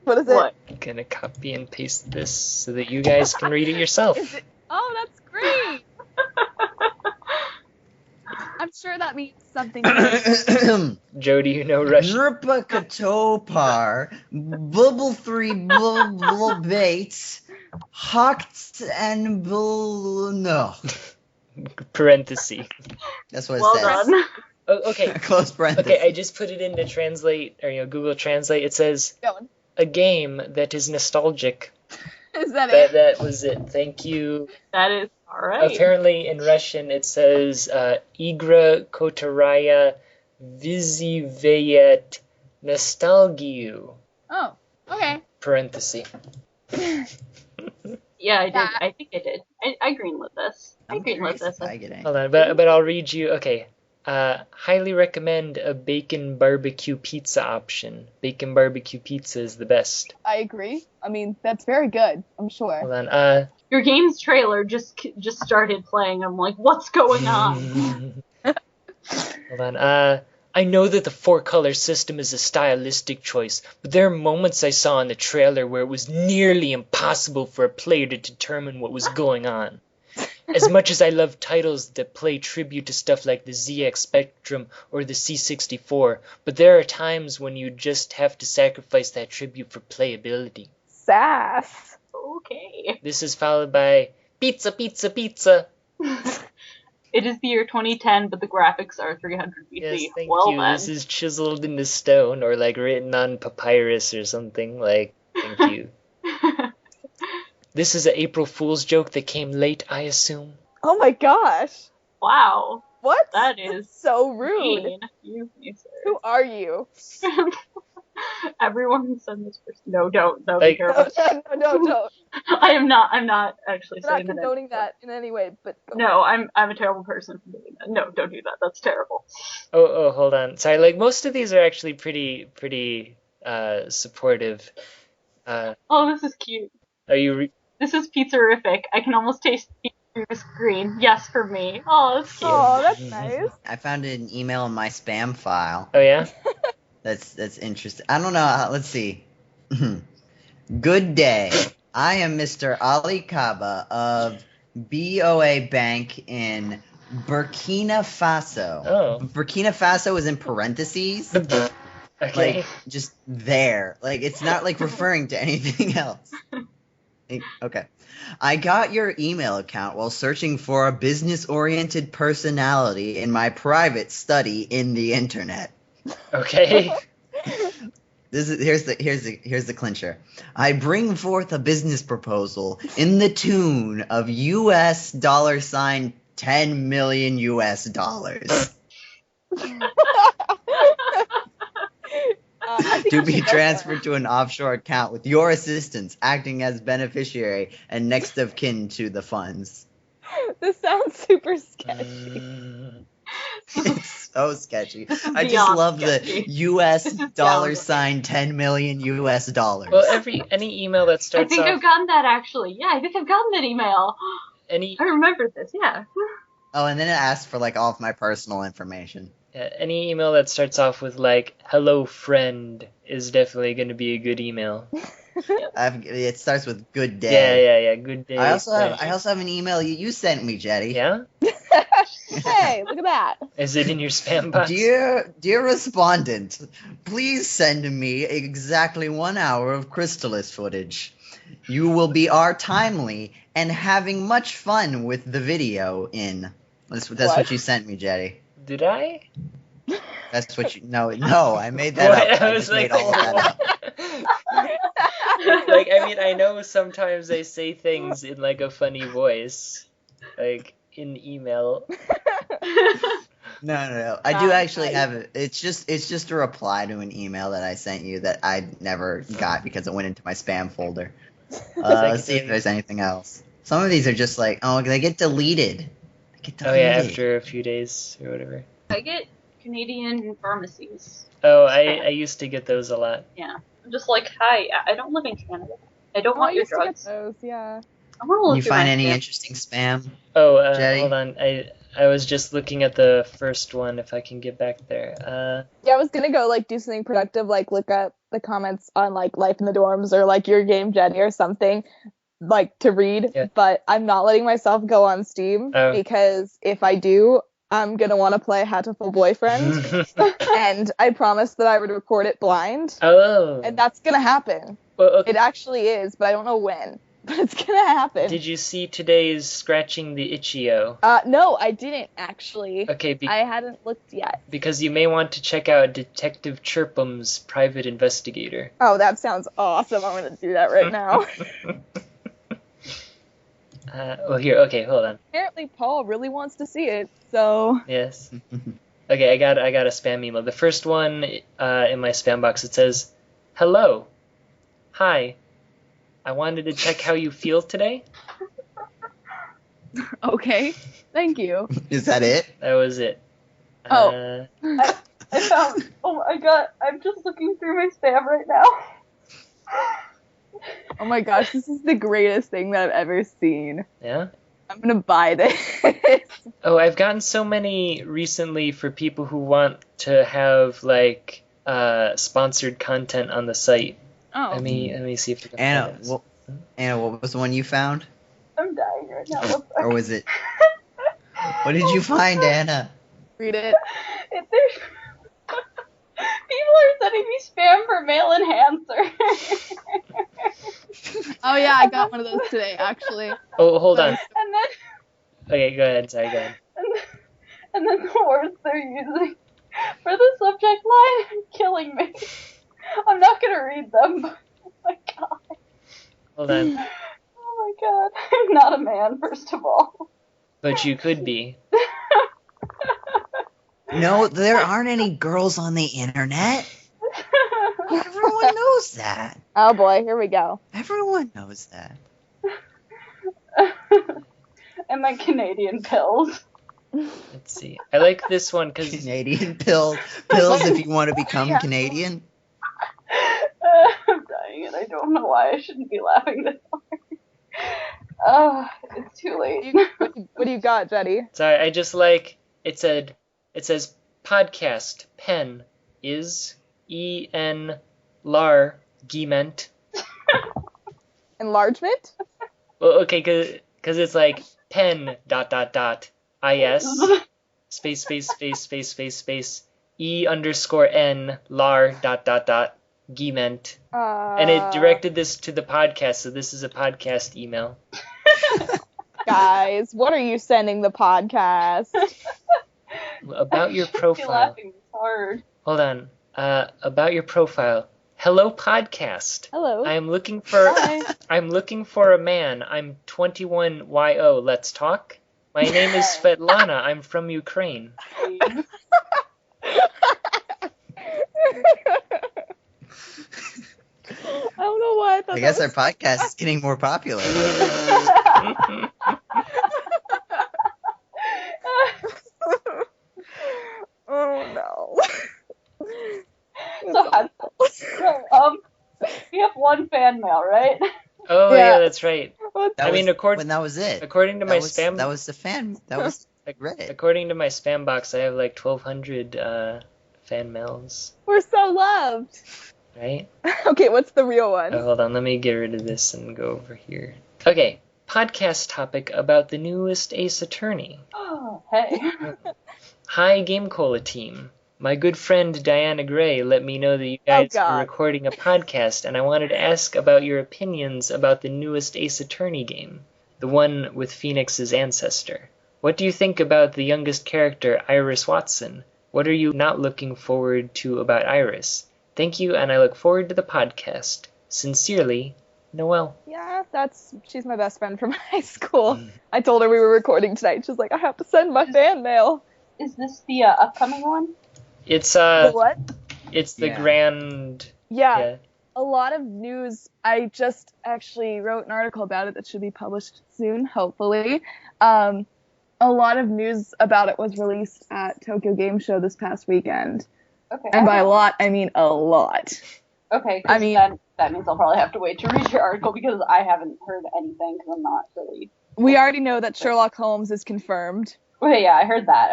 What is it? What? I'm gonna copy and paste this so that you guys can read it yourself. Is it? Oh, that's great. I'm sure that means something. Joe, do you know Russian? Drpa Katopar, Bubble 3 Bubble Bates, Hocked and no. Parenthesis. That's what it Well says. done. Oh, okay. Close parenthesis. Okay, I just put it into Translate, or Google Translate. It says, Going. a game that is nostalgic. Is that it? That was it. Thank you. That is alright. Apparently in Russian it says Igra Kotaraya Vizivayet Nostalgiu. Oh, okay. Parenthesis. Yeah, I did. I think I did. I greenlit this. I greenlit this. Hold on, but I'll read you. Okay. Highly recommend a bacon barbecue pizza option. Bacon barbecue pizza is the best. I agree. I mean, that's very good, I'm sure. Hold on. Your game's trailer just started playing. I'm like, what's going on? Hold on. I know that the 4-color system is a stylistic choice, but there are moments I saw in the trailer where it was nearly impossible for a player to determine what was going on. As much as I love titles that play tribute to stuff like the ZX Spectrum or the C64, but there are times when you just have to sacrifice that tribute for playability. Sass. Okay. This is followed by pizza, pizza, pizza. It is the year 2010, but the graphics are 300 BC. Yes, thank well, you. then. This is chiseled into stone or like written on papyrus or something. Like, thank you. This is an April Fool's joke that came late, I assume. Oh my gosh. Wow. What? That is so rude. mean. You, sir. Who are you? Everyone who sent this person. No, don't. That would Like- be terrible. No, don't. I'm not actually I'm not saying that. condoning that in any way, but No, I'm a terrible person for doing that. No, don't do that. That's terrible. Oh, hold on. Sorry, like most of these are actually pretty supportive. Oh, this is cute. Are you? This is pizzerific. I can almost taste pizza through the screen. Yes, for me. Oh, it's so that's nice. I found an email in my spam file. Oh yeah. That's interesting. I don't know. Let's see. Good day. I am Mr. Ali Kaba of BOA Bank in Burkina Faso. Oh. Burkina Faso is in parentheses. Okay. Like, just there. Like, it's not, like, referring to anything else. Okay. I got your email account while searching for a business-oriented personality in my private study in the internet. Okay. Here's the clincher. I bring forth a business proposal in the tune of $10 million to be transferred to an offshore account with your assistance acting as beneficiary and next of kin to the funds. This sounds super sketchy. It's so sketchy. I just Beyond love sketchy. the $10 million. Well, any email that I starts think off I've gotten that actually. Yeah, I think I've gotten that email. any I remember this. Yeah. Oh, and then it asks for like all of my personal information. any email that starts off with like "Hello, friend" is definitely going to be a good email. It starts with good day. Yeah. Good day. I also friend. have an email you sent me, Jeddy. Yeah. Hey, look at that. Is it in your spam box? Dear respondent, please send me exactly 1 hour of Crystallis footage. You will be our timely and having much fun with the video in. That's what you sent me, Jeddy. Did I? That's what you. No, I made that What? up. I was just made all of that up. Like, I mean, I know sometimes I say things in like a funny voice, like in email. No. I do actually have it. It's just a reply to an email that I sent you that I never got because it went into my spam folder. Let's see if there's anything else. Some of these are just like, oh, they get deleted. Oh yeah, after a few days or whatever. I get Canadian pharmacies. Oh, I used to get those a lot. Yeah. I'm just like, hi, I don't live in Canada. I don't I want your used to get drugs. those, yeah. I want to look You through find my any spam. interesting spam? Oh, Jeddy? hold on. I was just looking at the first one. If I can get back there. Yeah, I was gonna go like do something productive, like look up the comments on like Life in the Dorms or like Your Game Jeddy or something, like to read. Yeah. But I'm not letting myself go on Steam Oh. because if I do, I'm gonna want to play Hatoful Boyfriend, and I promised that I would record it blind, Oh. and that's gonna happen. Well, okay. It actually is, but I don't know when. but it's gonna happen. Did you see today's Scratching the Itch.io? No, I didn't actually. Okay, I hadn't looked yet. Because you may want to check out Detective Chirpum's Private Investigator. Oh, that sounds awesome. I'm gonna do that right now. Okay, hold on. Apparently, Paul really wants to see it, so. Yes. Okay, I got a spam email. The first one in my spam box, it says, "Hello. Hi. I wanted to check how you feel today." Okay, thank you. Is that it? That was it. Oh. I found. Oh my god! I'm just looking through my spam right now. Oh my gosh, this is the greatest thing that I've ever seen. Yeah? I'm gonna buy this. Oh, I've gotten so many recently for people who want to have, like, sponsored content on the site. Oh. Let me see if I can find this. Anna, what was the one you found? I'm dying right now. Or was it? What did you find, Anna? Read it. People are sending me spam for male enhancer. Oh yeah, I got one of those today, actually. Oh, hold on. And then. Okay, go ahead. Sorry, go ahead. And then the words they're using for the subject line are killing me. I'm not gonna read them, but oh my god. Hold on. Oh my god. I'm not a man, first of all. But you could be. No, there aren't any girls on the internet. Everyone knows that. Oh boy, here we go. Everyone knows that. And my Canadian pills. Let's see. I like this one because Canadian pills if you want to become Canadian. I'm dying and I don't know why I shouldn't be laughing this hard. It's too late. What do you got, Jeddy? sorry, I just like it says podcast pen is en lar giment. Enlargement? Well, okay, cause it's like pen ... is space e_n lar ... giment. And it directed this to the podcast, so this is a podcast email. Guys, what are you sending the podcast? About your I shouldn't be profile. laughing this hard. Hold on. About your profile. Hello, podcast. Hello. I'm looking for Hi. I'm looking for a man. I'm 21 YO. Let's talk. My name is Svetlana. I'm from Ukraine. I don't know why I thought I guess that our was... podcast is getting more popular. Oh no. So, we have one fan mail, right? Oh yeah, that's right. When that was it. According to my spam, That was the fan. That was Reddit. according to my spam box, I have like 1,200 fan mails. We're so loved. Right? Okay, what's the real one? Oh, hold on, let me get rid of this and go over here. Okay, podcast topic about the newest Ace Attorney. Oh, hey. Hi, GameCola team. My good friend Diana Gray let me know that you guys were recording a podcast, and I wanted to ask about your opinions about the newest Ace Attorney game, the one with Phoenix's ancestor. What do you think about the youngest character, Iris Watson? What are you not looking forward to about Iris? Thank you, and I look forward to the podcast. Sincerely, Noelle. Yeah, she's my best friend from high school. I told her we were recording tonight. She's like, I have to send my fan mail. Is this the upcoming one? It's The what? It's the grand. Yeah. A lot of news. I just actually wrote an article about it that should be published soon, hopefully. A lot of news about it was released at Tokyo Game Show this past weekend. Okay. And by a lot, I mean a lot. Okay, I mean, that means I'll probably have to wait to read your article because I haven't heard anything because I'm not really... We already know that Sherlock Holmes is confirmed. Okay, yeah, I heard that.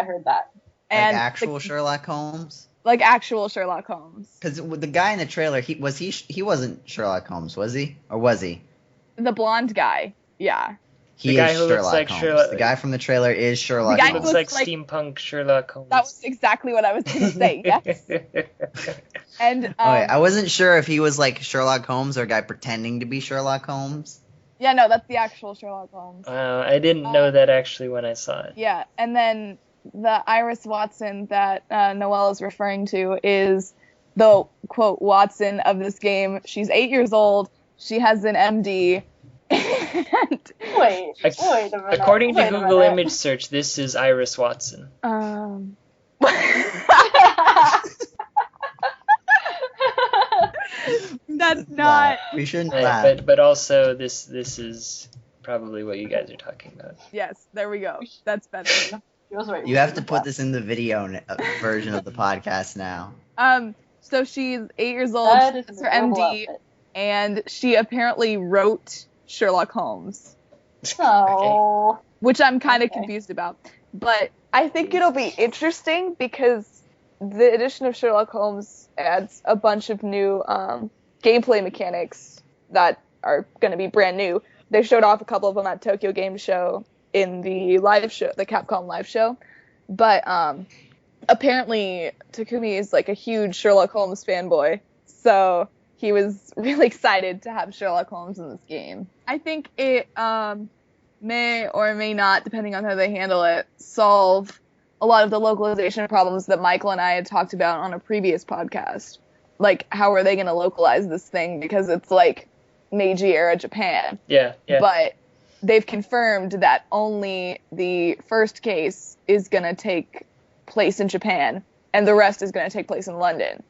And like actual Sherlock Holmes? Like actual Sherlock Holmes. Because the guy in the trailer, he wasn't Sherlock Holmes, was he? Or was he? The blonde guy, yeah. He is Sherlock Holmes. The guy from the trailer is Sherlock Holmes. He looks like steampunk Sherlock Holmes. That was exactly what I was going to say, yes. And I wasn't sure if he was like Sherlock Holmes or a guy pretending to be Sherlock Holmes. Yeah, no, that's the actual Sherlock Holmes. I didn't know that actually when I saw it. Yeah, and then the Iris Watson that Noelle is referring to is the, quote, Watson of this game. She's 8 years old. She has an MD. And Wait a minute. According to Google image search, this is Iris Watson. That's not. We shouldn't laugh. But also, this is probably what you guys are talking about. Yes, there we go. That's better. You have to put this in the video version of the podcast now. So she's 8 years old. That's her MD, and she apparently wrote Sherlock Holmes. Oh. Okay. Which I'm kind of confused about. But I think it'll be interesting because the edition of Sherlock Holmes adds a bunch of new gameplay mechanics that are going to be brand new. They showed off a couple of them at Tokyo Game Show in the live show, the Capcom live show. But apparently Takumi is like a huge Sherlock Holmes fanboy. So he was really excited to have Sherlock Holmes in this game. I think it may or may not, depending on how they handle it, solve a lot of the localization problems that Michael and I had talked about on a previous podcast. Like, how are they going to localize this thing? Because it's like Meiji era Japan. Yeah. But they've confirmed that only the first case is going to take place in Japan, and the rest is going to take place in London,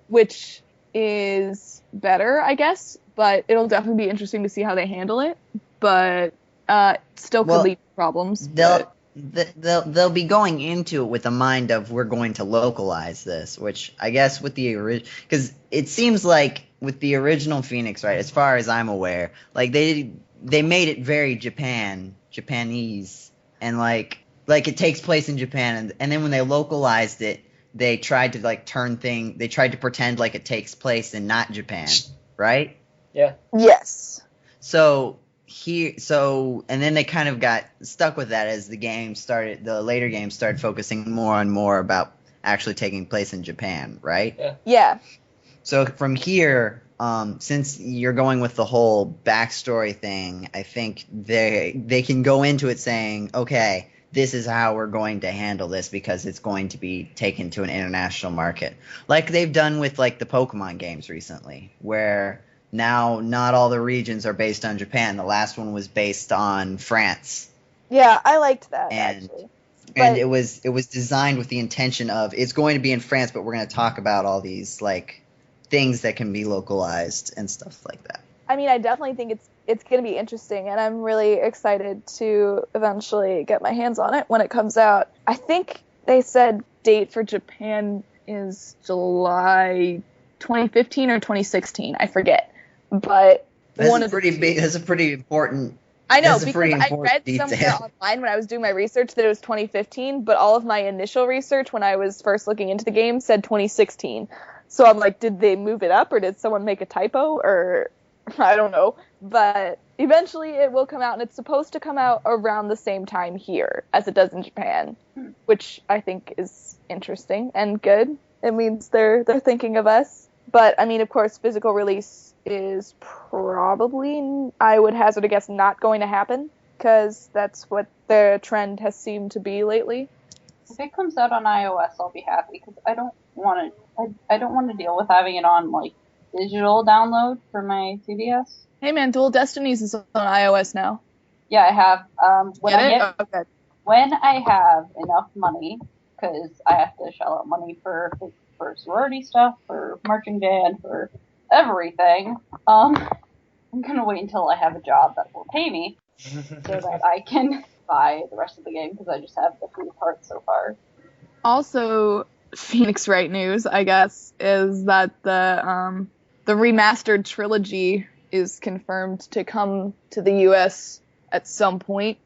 which is better, I guess, but it'll definitely be interesting to see how they handle it, but still could lead to problems. They'll be going into it with a mind of, we're going to localize this, which I guess with the original, because it seems like with the original Phoenix, right, as far as I'm aware, like they made it very Japanese, and like it takes place in Japan, and then when they localized it, they tried to they tried to pretend like it takes place in not Japan, right? Yeah. Yes. And then they kind of got stuck with that as the later games started focusing more and more about actually taking place in Japan, right? Yeah. So from here, since you're going with the whole backstory thing, I think they can go into it saying, okay, this is how we're going to handle this because it's going to be taken to an international market. Like they've done with like the Pokemon games recently, where now not all the regions are based on Japan. The last one was based on France. Yeah, I liked that, actually. And it was designed with the intention of, it's going to be in France, but we're going to talk about all these like things that can be localized and stuff like that. I mean, I definitely think it's going to be interesting, and I'm really excited to eventually get my hands on it when it comes out. I think they said date for Japan is July 2015 or 2016. I forget. But that's a pretty important. I know, because I read somewhere online when I was doing my research that it was 2015, but all of my initial research when I was first looking into the game said 2016. So I'm like, did they move it up, or did someone make a typo, or I don't know. But eventually it will come out, and it's supposed to come out around the same time here as it does in Japan, which I think is interesting and good. It means they're thinking of us. But, I mean, of course, physical release is probably, I would hazard a guess, not going to happen, because that's what the trend has seemed to be lately. If it comes out on iOS, I'll be happy, because I don't want to deal with having it on, like, digital download for my 2DS. Hey man, Dual Destinies is on iOS now. Yeah, I have. When I have enough money, because I have to shell out money for sorority stuff, for marching band, for everything, I'm gonna wait until I have a job that will pay me, so that I can buy the rest of the game, because I just have the free part so far. Also, Phoenix Wright news, I guess, is that the remastered trilogy is confirmed to come to the US at some point.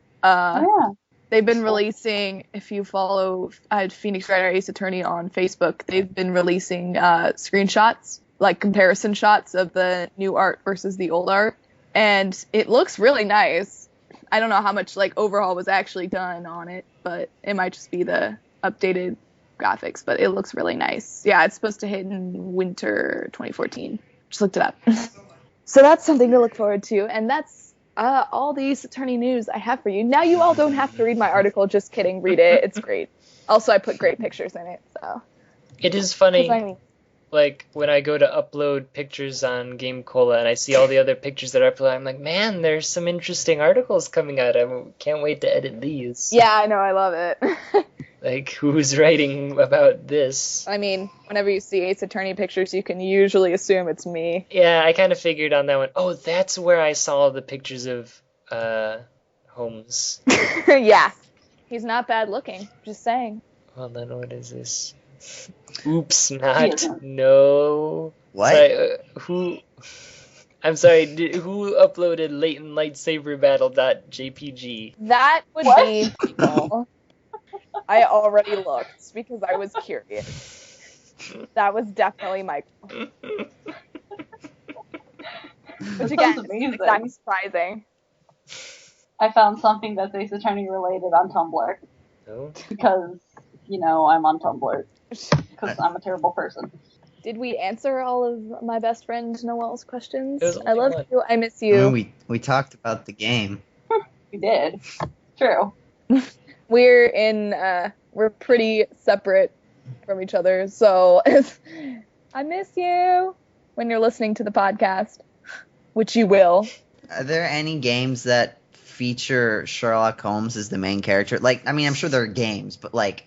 They've been releasing, if you follow Phoenix Wright or Ace Attorney on Facebook, they've been releasing screenshots, like comparison shots of the new art versus the old art, and it looks really nice. I don't know how much like overhaul was actually done on it, but it might just be the updated graphics, but it looks really nice. Yeah, it's supposed to hit in winter 2014. Just looked it up. So that's something to look forward to, and that's all the Ace Attorney news I have for you. Now you all don't have to read my article. Just kidding. Read it. It's great. Also, I put great pictures in it. So it is funny. I mean, like when I go to upload pictures on GameCola and I see all the other pictures that are uploaded, I'm like, man, there's some interesting articles coming out. I can't wait to edit these. yeah, I know. I love it. Like, who's writing about this? I mean, whenever you see Ace Attorney pictures, you can usually assume it's me. Yeah, I kind of figured on that one. Oh, that's where I saw the pictures of Holmes. Yeah. He's not bad looking. Just saying. Hold on, what is this? Oops, not. No. What? Sorry, who? I'm sorry, who uploaded latentlightsaberbattle.jpg? That would What? be people. I already looked because I was curious. That was definitely Michael. Which again, Sounds is amazing. exactly surprising. I found something that's Ace Attorney related on Tumblr No? because, I'm on Tumblr because I'm a terrible person. Did we answer all of my best friend Noel's questions? There was I only love one. you. I miss I you. mean, we talked about the game. We did. True. We're pretty separate from each other, so I miss you when you're listening to the podcast, which you will. Are there any games that feature Sherlock Holmes as the main character? Like, I mean, I'm sure there are games, but like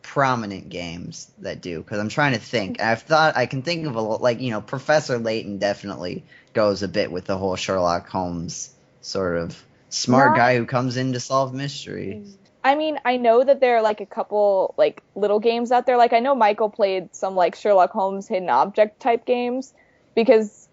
prominent games that do. Because I'm trying to think. I can think of Professor Layton definitely goes a bit with the whole Sherlock Holmes sort of smart guy who comes in to solve mysteries. I mean, I know that there are like a couple like little games out there. Like I know Michael played some like Sherlock Holmes hidden object type games because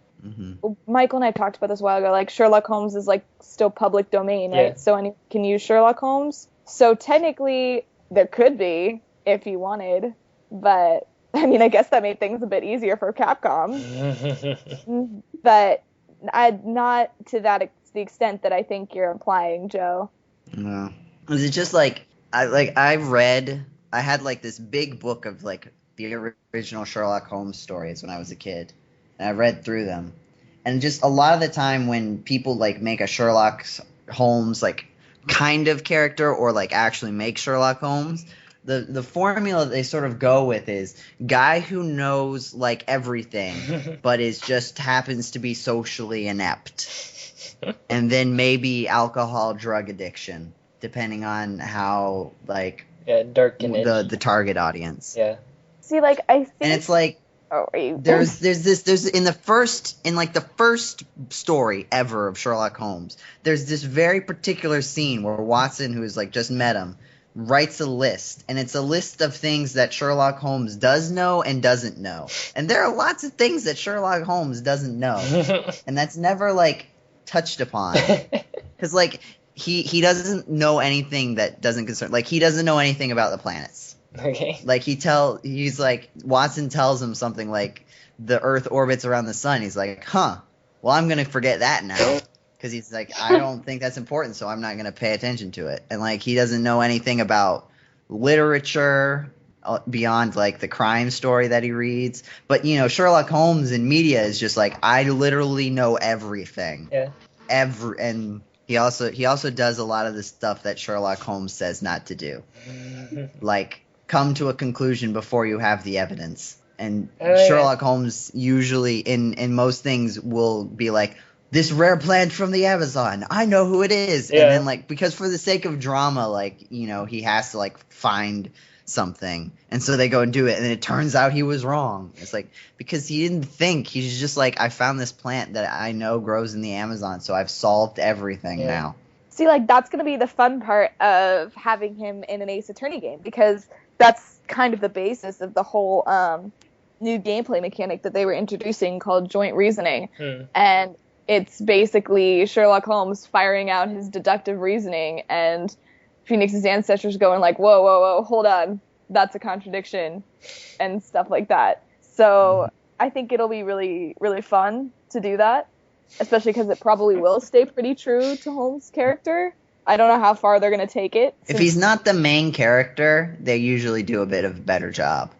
Michael and I talked about this a while ago. Like Sherlock Holmes is like still public domain, right? Yeah. So anyone can use Sherlock Holmes. So technically there could be if you wanted, but I mean, I guess that made things a bit easier for Capcom. But not to the extent that I think you're implying, Joe. No. Was it just I had like this big book of like the original Sherlock Holmes stories when I was a kid, and I read through them, and just a lot of the time when people like make a Sherlock Holmes like kind of character or like actually make Sherlock Holmes, the formula they sort of go with is guy who knows like everything but is just happens to be socially inept, and then maybe alcohol, drug addiction, depending on how dark the target audience. Yeah. See, like I think, and it's like there's in the first story ever of Sherlock Holmes, there's this very particular scene where Watson, who is like just met him, writes a list, and it's a list of things that Sherlock Holmes does know and doesn't know, and there are lots of things that Sherlock Holmes doesn't know, and that's never like touched upon, because like he doesn't know anything that doesn't concern, like he doesn't know anything about the planets. Okay. Like he's like, Watson tells him something like the Earth orbits around the sun. He's like, huh, well, I'm gonna forget that now, because he's like, I don't think that's important, so I'm not gonna pay attention to it. And like he doesn't know anything about literature beyond like the crime story that he reads. But Sherlock Holmes in media is just like, I literally know everything. Yeah. And he also does a lot of the stuff that Sherlock Holmes says not to do, like come to a conclusion before you have the evidence. And Sherlock Holmes usually in most things will be like, this rare plant from the Amazon, I know who it is. Yeah. And then like, because for the sake of drama, like, he has to like find something, and so they go and do it, and it turns out he was wrong. It's like, because he didn't think, he's just like, I found this plant that I know grows in the Amazon, so I've solved everything now. See, like, that's going to be the fun part of having him in an Ace Attorney game, because that's kind of the basis of the whole new gameplay mechanic that they were introducing called joint reasoning. And it's basically Sherlock Holmes firing out his deductive reasoning, and Phoenix's ancestors going like, whoa, hold on, that's a contradiction, and stuff like that. So I think it'll be really, really fun to do that, especially because it probably will stay pretty true to Holmes' character. I don't know how far they're going to take it. If he's not the main character, they usually do a bit of a better job.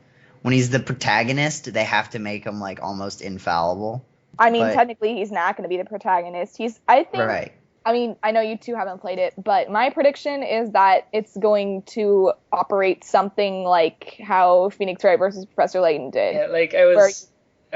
When he's the protagonist, they have to make him like almost infallible. I mean, But- technically, he's not going to be the protagonist. I think. Right. I mean, I know you two haven't played it, but my prediction is that it's going to operate something like how Phoenix Wright versus Professor Layton did. Yeah, like I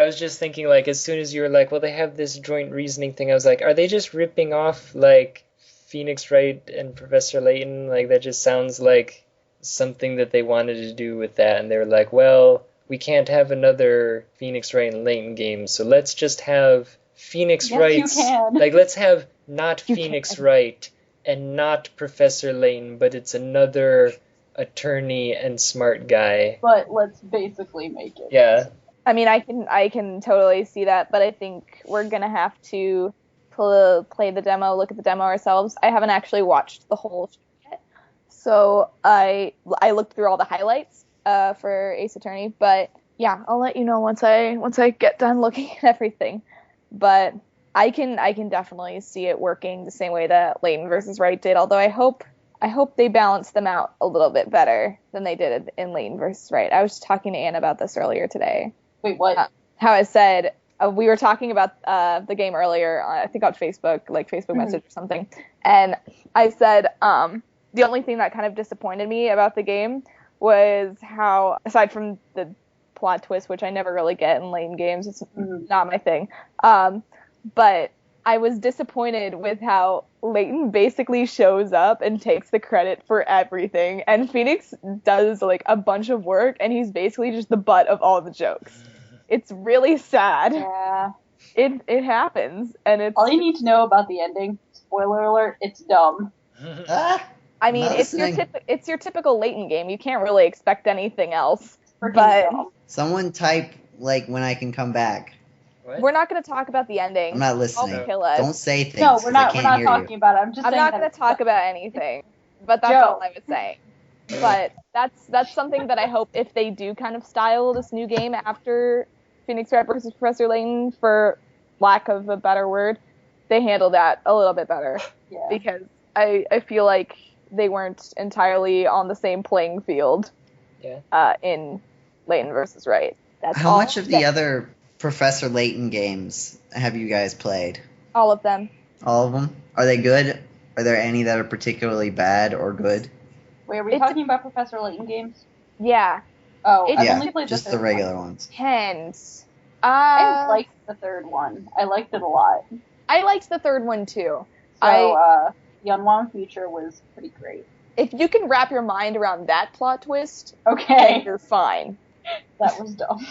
was just thinking, like, as soon as you were like, well, they have this joint reasoning thing, I was like, are they just ripping off, like, Phoenix Wright and Professor Layton? Like, that just sounds like something that they wanted to do with that, and they were like, well, we can't have another Phoenix Wright and Layton game, so let's just have Phoenix Wright's, like, let's have not Phoenix Wright and not Professor Layton, but it's another attorney and smart guy. But let's basically make it. Yeah. I mean, I can totally see that, but I think we're gonna have to play the demo, look at the demo ourselves. I haven't actually watched the whole show yet, so I looked through all the highlights for Ace Attorney, but yeah, I'll let you know once I get done looking at everything. But I can definitely see it working the same way that Layton versus Wright did. Although I hope they balance them out a little bit better than they did in Layton versus Wright. I was just talking to Anne about this earlier today. Wait, what? How I said we were talking about the game earlier, I think on Facebook, like Facebook message or something, and I said the only thing that kind of disappointed me about the game was how, aside from the plot twist, which I never really get in Layton games, it's not my thing, but I was disappointed with how Layton basically shows up and takes the credit for everything, and Phoenix does like a bunch of work, and he's basically just the butt of all the jokes. It's really sad. Yeah. It happens, and it's... All you need to know about the ending, spoiler alert, it's dumb. I mean, it's your typical Layton game. You can't really expect anything else. But Someone type, like, when I can come back. What? We're not going to talk about the ending. I'm not listening. Don't kill us. Don't say things. No, we're not hear talking about it. I'm just I'm saying not going to talk about anything. But that's all I was saying. But that's something that I hope, if they do kind of style this new game after Phoenix Wright versus Professor Layton, for lack of a better word, they handle that a little bit better. Yeah. Because I feel like they weren't entirely on the same playing field in Layton versus Wright. That's How much of the other Professor Layton games have you guys played? All of them. All of them? Are they good? Are there any that are particularly bad or good? Wait, are we talking about Professor Layton games? Yeah. Oh, I've only played just the the third regular one. ones. Depends. I liked the third one. I liked it a lot. I liked the third one too. So, the Unwound Future was pretty great. If you can wrap your mind around that plot twist, Okay. then you're fine. That was dumb.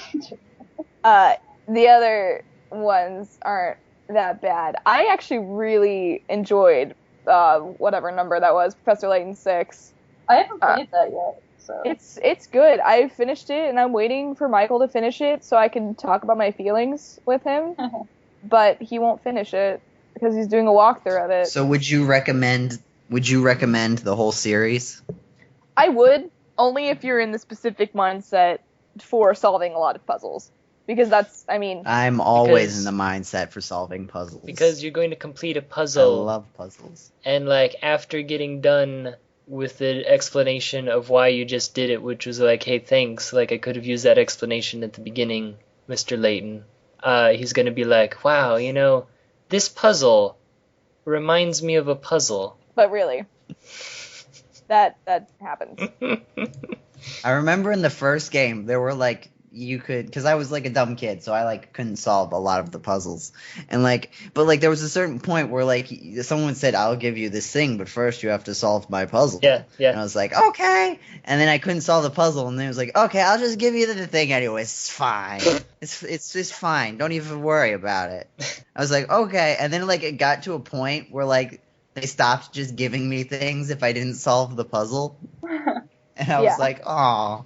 The other ones aren't that bad. I actually really enjoyed whatever number that was, Professor Layton 6. I haven't played that yet. So. It's good. I finished it, and I'm waiting for Michael to finish it so I can talk about my feelings with him. But he won't finish it because he's doing a walkthrough of it. So would you recommend the whole series? I would, only if you're in the specific mindset for solving a lot of puzzles. Because I'm always in the mindset for solving puzzles. Because you're going to complete a I puzzle. love puzzles. And, like, after getting done with the explanation of why you just did it, which was like, hey, thanks, like, I could have used that explanation at the beginning, Mr. Layton. He's going to be like, wow, this puzzle reminds me of a puzzle. But really, that happens. I remember in the first game, there were, like, because I was, like, a dumb kid, so I, like, couldn't solve a lot of the puzzles. And, like, but, like, there was a certain point where, like, someone said, I'll give you this thing, but first you have to solve my puzzle. Yeah. And I was like, okay. And then I couldn't solve the puzzle, and then it was like, okay, I'll just give you the thing anyways. It's fine. It's just fine. Don't even worry about it. I was like, okay. And then, like, it got to a point where, like, they stopped just giving me things if I didn't solve the puzzle. And I was like, aw.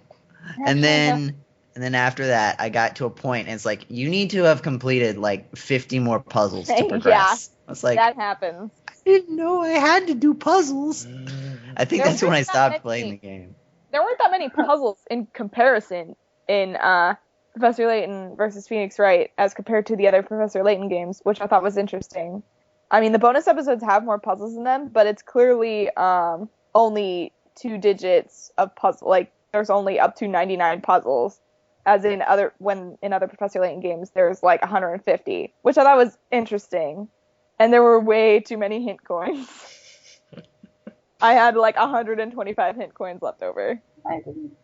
And then after that, I got to a point, and it's like, you need to have completed, like, 50 more puzzles to progress. Yeah, I was like, that happens. I didn't know I had to do puzzles. I think that's when I stopped playing the game. There weren't that many puzzles in comparison in Professor Layton versus Phoenix Wright as compared to the other Professor Layton games, which I thought was interesting. I mean, the bonus episodes have more puzzles in them, but it's clearly only 2 digits of puzzle. Like, there's only up to 99 puzzles. as in other Professor Layton games, there's like 150, which I thought was interesting. And there were way too many hint coins. I had like 125 hint coins left over. I didn't.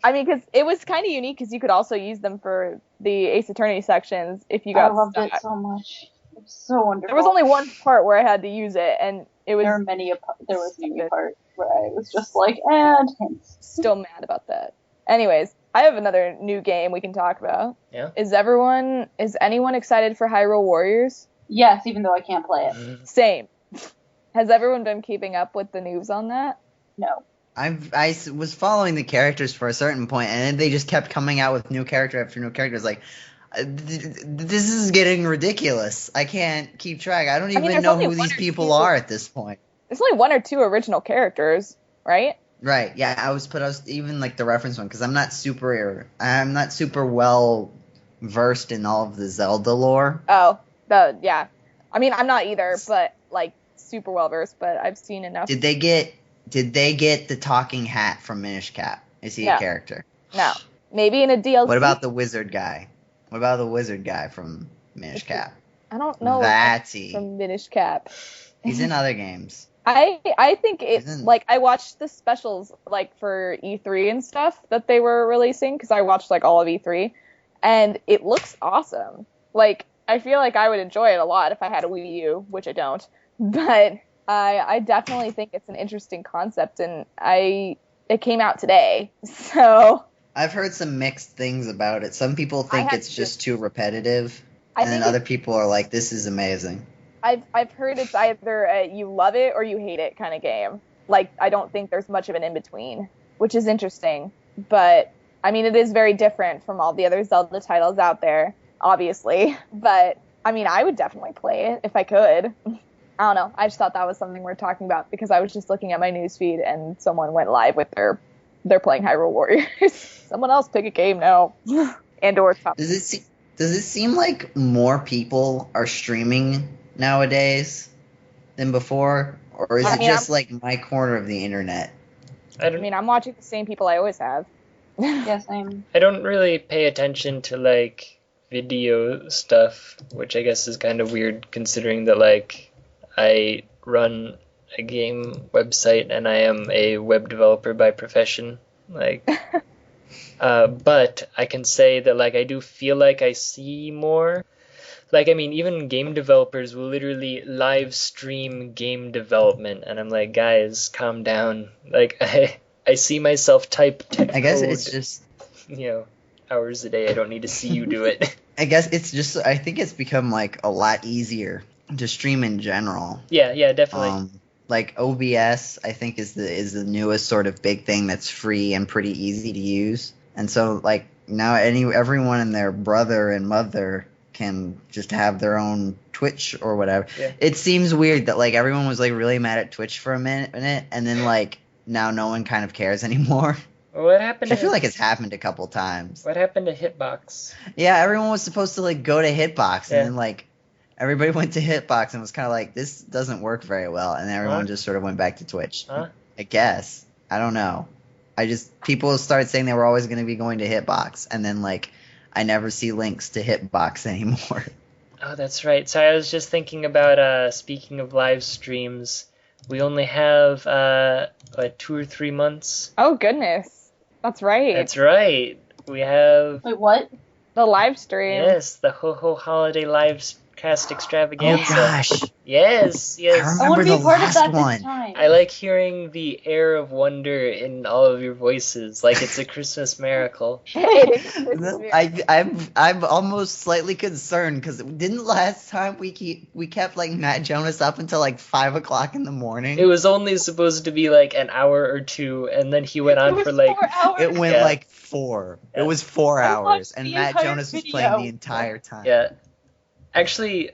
I mean, because it was kind of unique because you could also use them for the Ace Attorney sections if you got I loved stuck. it so much. It was so wonderful. There was only one part where I had to use it, and it was... There was many parts where I was just like, and hints. Still mad about that. Anyways, I have another new game we can talk about. Yeah. Is anyone excited for Hyrule Warriors? Yes, even though I can't play it. Same. Has everyone been keeping up with the news on that? No. I was following the characters for a certain point, and then they just kept coming out with new character after new character. It's like, this is getting ridiculous. I can't keep track. I don't even know who these people are at this point. There's only 1 or 2 original characters, right? Right. Yeah. I was even like the reference one because I'm not super well versed in all of the Zelda lore. Oh, yeah. I mean, I'm not either, but like super well versed. But I've seen enough. Did they get the talking hat from Minish Cap? Is he a character? No. Maybe in a DLC. What about the wizard guy? What about the wizard guy from Minish Cap? I don't know. That's he. From Minish Cap. He's in other games. I think it's like I watched the specials like for E3 and stuff that they were releasing because I watched like all of E3 and it looks awesome. Like I feel like I would enjoy it a lot if I had a Wii U, which I don't. But I definitely think it's an interesting concept and it came out today. So I've heard some mixed things about it. Some people think it's just too repetitive and then other people are like, this is amazing. I've heard it's either you love it or you hate it kind of game. Like, I don't think there's much of an in-between, which is interesting. But, I mean, it is very different from all the other Zelda titles out there, obviously. But, I mean, I would definitely play it if I could. I don't know. I just thought that was something worth talking about because I was just looking at my newsfeed and someone went live with they're playing Hyrule Warriors. Someone else pick a game now. And/or top. Does it seem like more people are streaming nowadays than before, or is it just like my corner of the internet? I mean, I'm watching the same people I always have. Yes, I'm. I don't really pay attention to like video stuff, which I guess is kind of weird considering that like I run a game website and I am a web developer by profession. Like, but I can say that like I do feel like I see more. Like, I mean, even game developers will literally live stream game development, and I'm like, guys, calm down. Like, I see myself type tech I guess code, it's just, hours a day. I don't need to see you do it. I guess it's just, I think it's become, like, a lot easier to stream in general. Yeah, definitely. Like, OBS, I think, is the newest sort of big thing that's free and pretty easy to use. And so, like, now everyone and their brother and mother can just have their own Twitch or whatever. Yeah. It seems weird that like everyone was like really mad at Twitch for a minute and then like now no one kind of cares anymore. What happened? I feel like it's happened a couple times. What happened to Hitbox? Yeah, everyone was supposed to like go to Hitbox and then like everybody went to Hitbox and was kind of like this doesn't work very well and everyone just sort of went back to Twitch. I guess. I don't know. People started saying they were always going to be going to Hitbox and then like I never see links to Hitbox anymore. Oh, that's right. So I was just thinking about, speaking of live streams, we only have, 2 or 3 months. Oh, goodness. That's right. That's right. We have... Wait, what? The live stream. Yes, the Ho-Ho Holiday Live Cast Extravaganza. Oh, gosh. Yes. I want to be part of that this time. I like hearing the air of wonder in all of your voices, like it's a Christmas miracle. I'm almost slightly concerned because didn't last time we kept like Matt Jonas up until like 5 o'clock in the morning? It was only supposed to be like an hour or two, and then he went on for like 4 hours. It went like 4. It was 4 hours, and the Matt Jonas was playing the entire time. Yeah. Actually,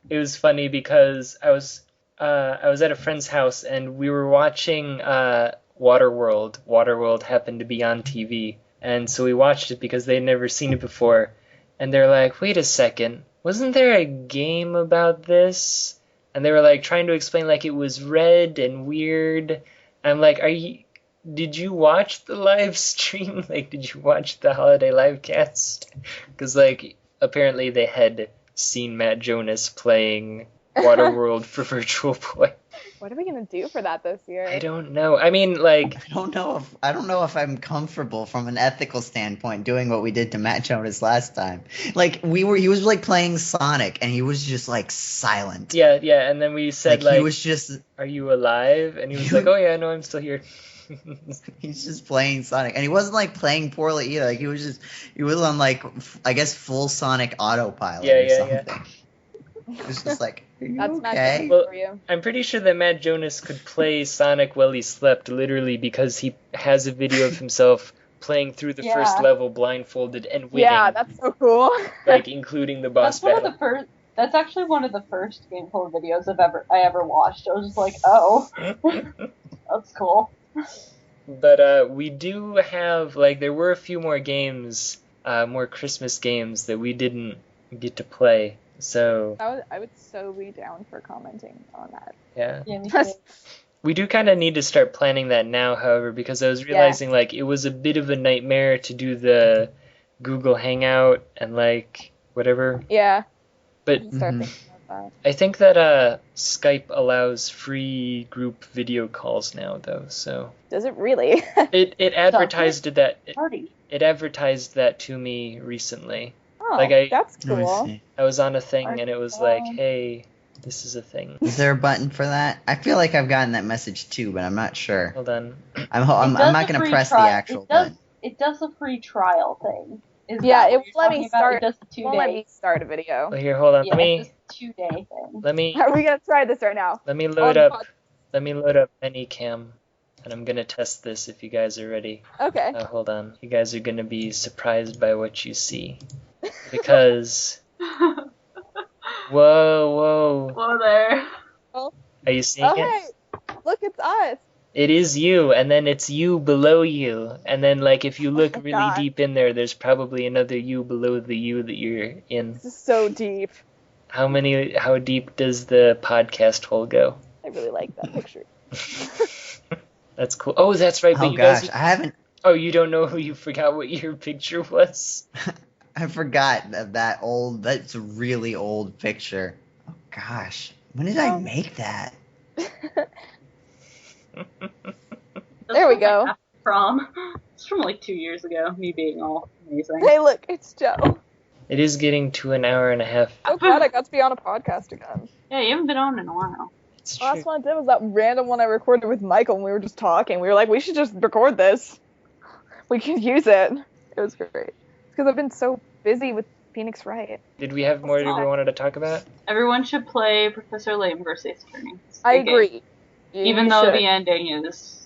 it was funny because I was at a friend's house and we were watching Waterworld. Waterworld happened to be on TV, and so we watched it because they'd never seen it before. And they're like, "Wait a second, wasn't there a game about this?" And they were like trying to explain like it was red and weird. I'm like, did you watch the live stream? Like, did you watch the holiday live cast? Because, like, apparently they had seen Matt Jonas playing Waterworld for Virtual Boy. What are we gonna do for that this year? I don't know. I mean, like, I don't know if I'm comfortable from an ethical standpoint doing what we did to Matt Jonas last time. Like he was like playing Sonic and he was just like silent. yeah, and then we said, Like he was just are you alive? And he was like, oh yeah, no, I'm still here. he's just playing Sonic, and he wasn't like playing poorly either. Like he was on like I guess full Sonic autopilot or something. Yeah. It was just like, are you That's okay? Matt for you. I'm pretty sure that Matt Jonas could play Sonic while he slept, literally, because he has a video of himself playing through the first level blindfolded and winning. Yeah, that's so cool. Like, including the boss battle. That's actually one of the first GameCola videos I ever watched. I was just like, oh, that's cool. But we do have, like, there were a few more games, more Christmas games that we didn't get to play. So I would so be down for commenting on that. yeah. Yeah, me too. We do kind of need to start planning that now, however, because I was realizing like it was a bit of a nightmare to do the Google Hangout and like whatever. Yeah. But Start thinking about I think that Skype allows free group video calls now, though. So that. Does it really? it advertised that Party. it advertised that to me recently. Oh, Like, that's Let me cool. see. I was on a thing and it was like, hey, this is a thing. Is there a button for that? I feel like I've gotten that message too, but I'm not sure. Hold on. I'm It does not a going to free press the tri- actual it does, button. It does a free trial thing. Is Yeah, that it what won't let you're me talking about? start. It does the 2 Won't let day. me start a video. Well, here, hold on. Yeah, Let me it's just 2 day thing. let me Are we gonna try this right now? let me On load the up. pod- Let me load up Anycam, and I'm gonna test this if you guys are ready. Okay. Hold on. You guys are gonna be surprised by what you see. Because whoa. Whoa there. Are you seeing Oh it? hey, look, it's us. It is you, and then it's you below you. And then like if you look my really God. deep in there, there's probably another you below the you that you're in. This is so deep. How deep does the podcast hole go? I really like that picture. That's cool. Oh, that's right, but Oh you gosh, guys I haven't. Oh, you don't know who you forgot what your picture was? I forgot that old. That's a really old picture. Oh gosh, when did I make that? There we go. It's from like 2 years ago. Me being all amazing. Hey, look, it's Joe. It is getting to an hour and a half. So glad I got to be on a podcast again. Yeah, you haven't been on in a while. It's The last true. one I did was that random one I recorded with Michael, and we were just talking. We were like, we should just record this. We can use it. It was great. It's because I've been so busy with Phoenix Wright. Did we have more that we wanted to talk about? Everyone should play Professor Layton versus Ace Attorney. It's a I good game. agree. Even You though should. the ending is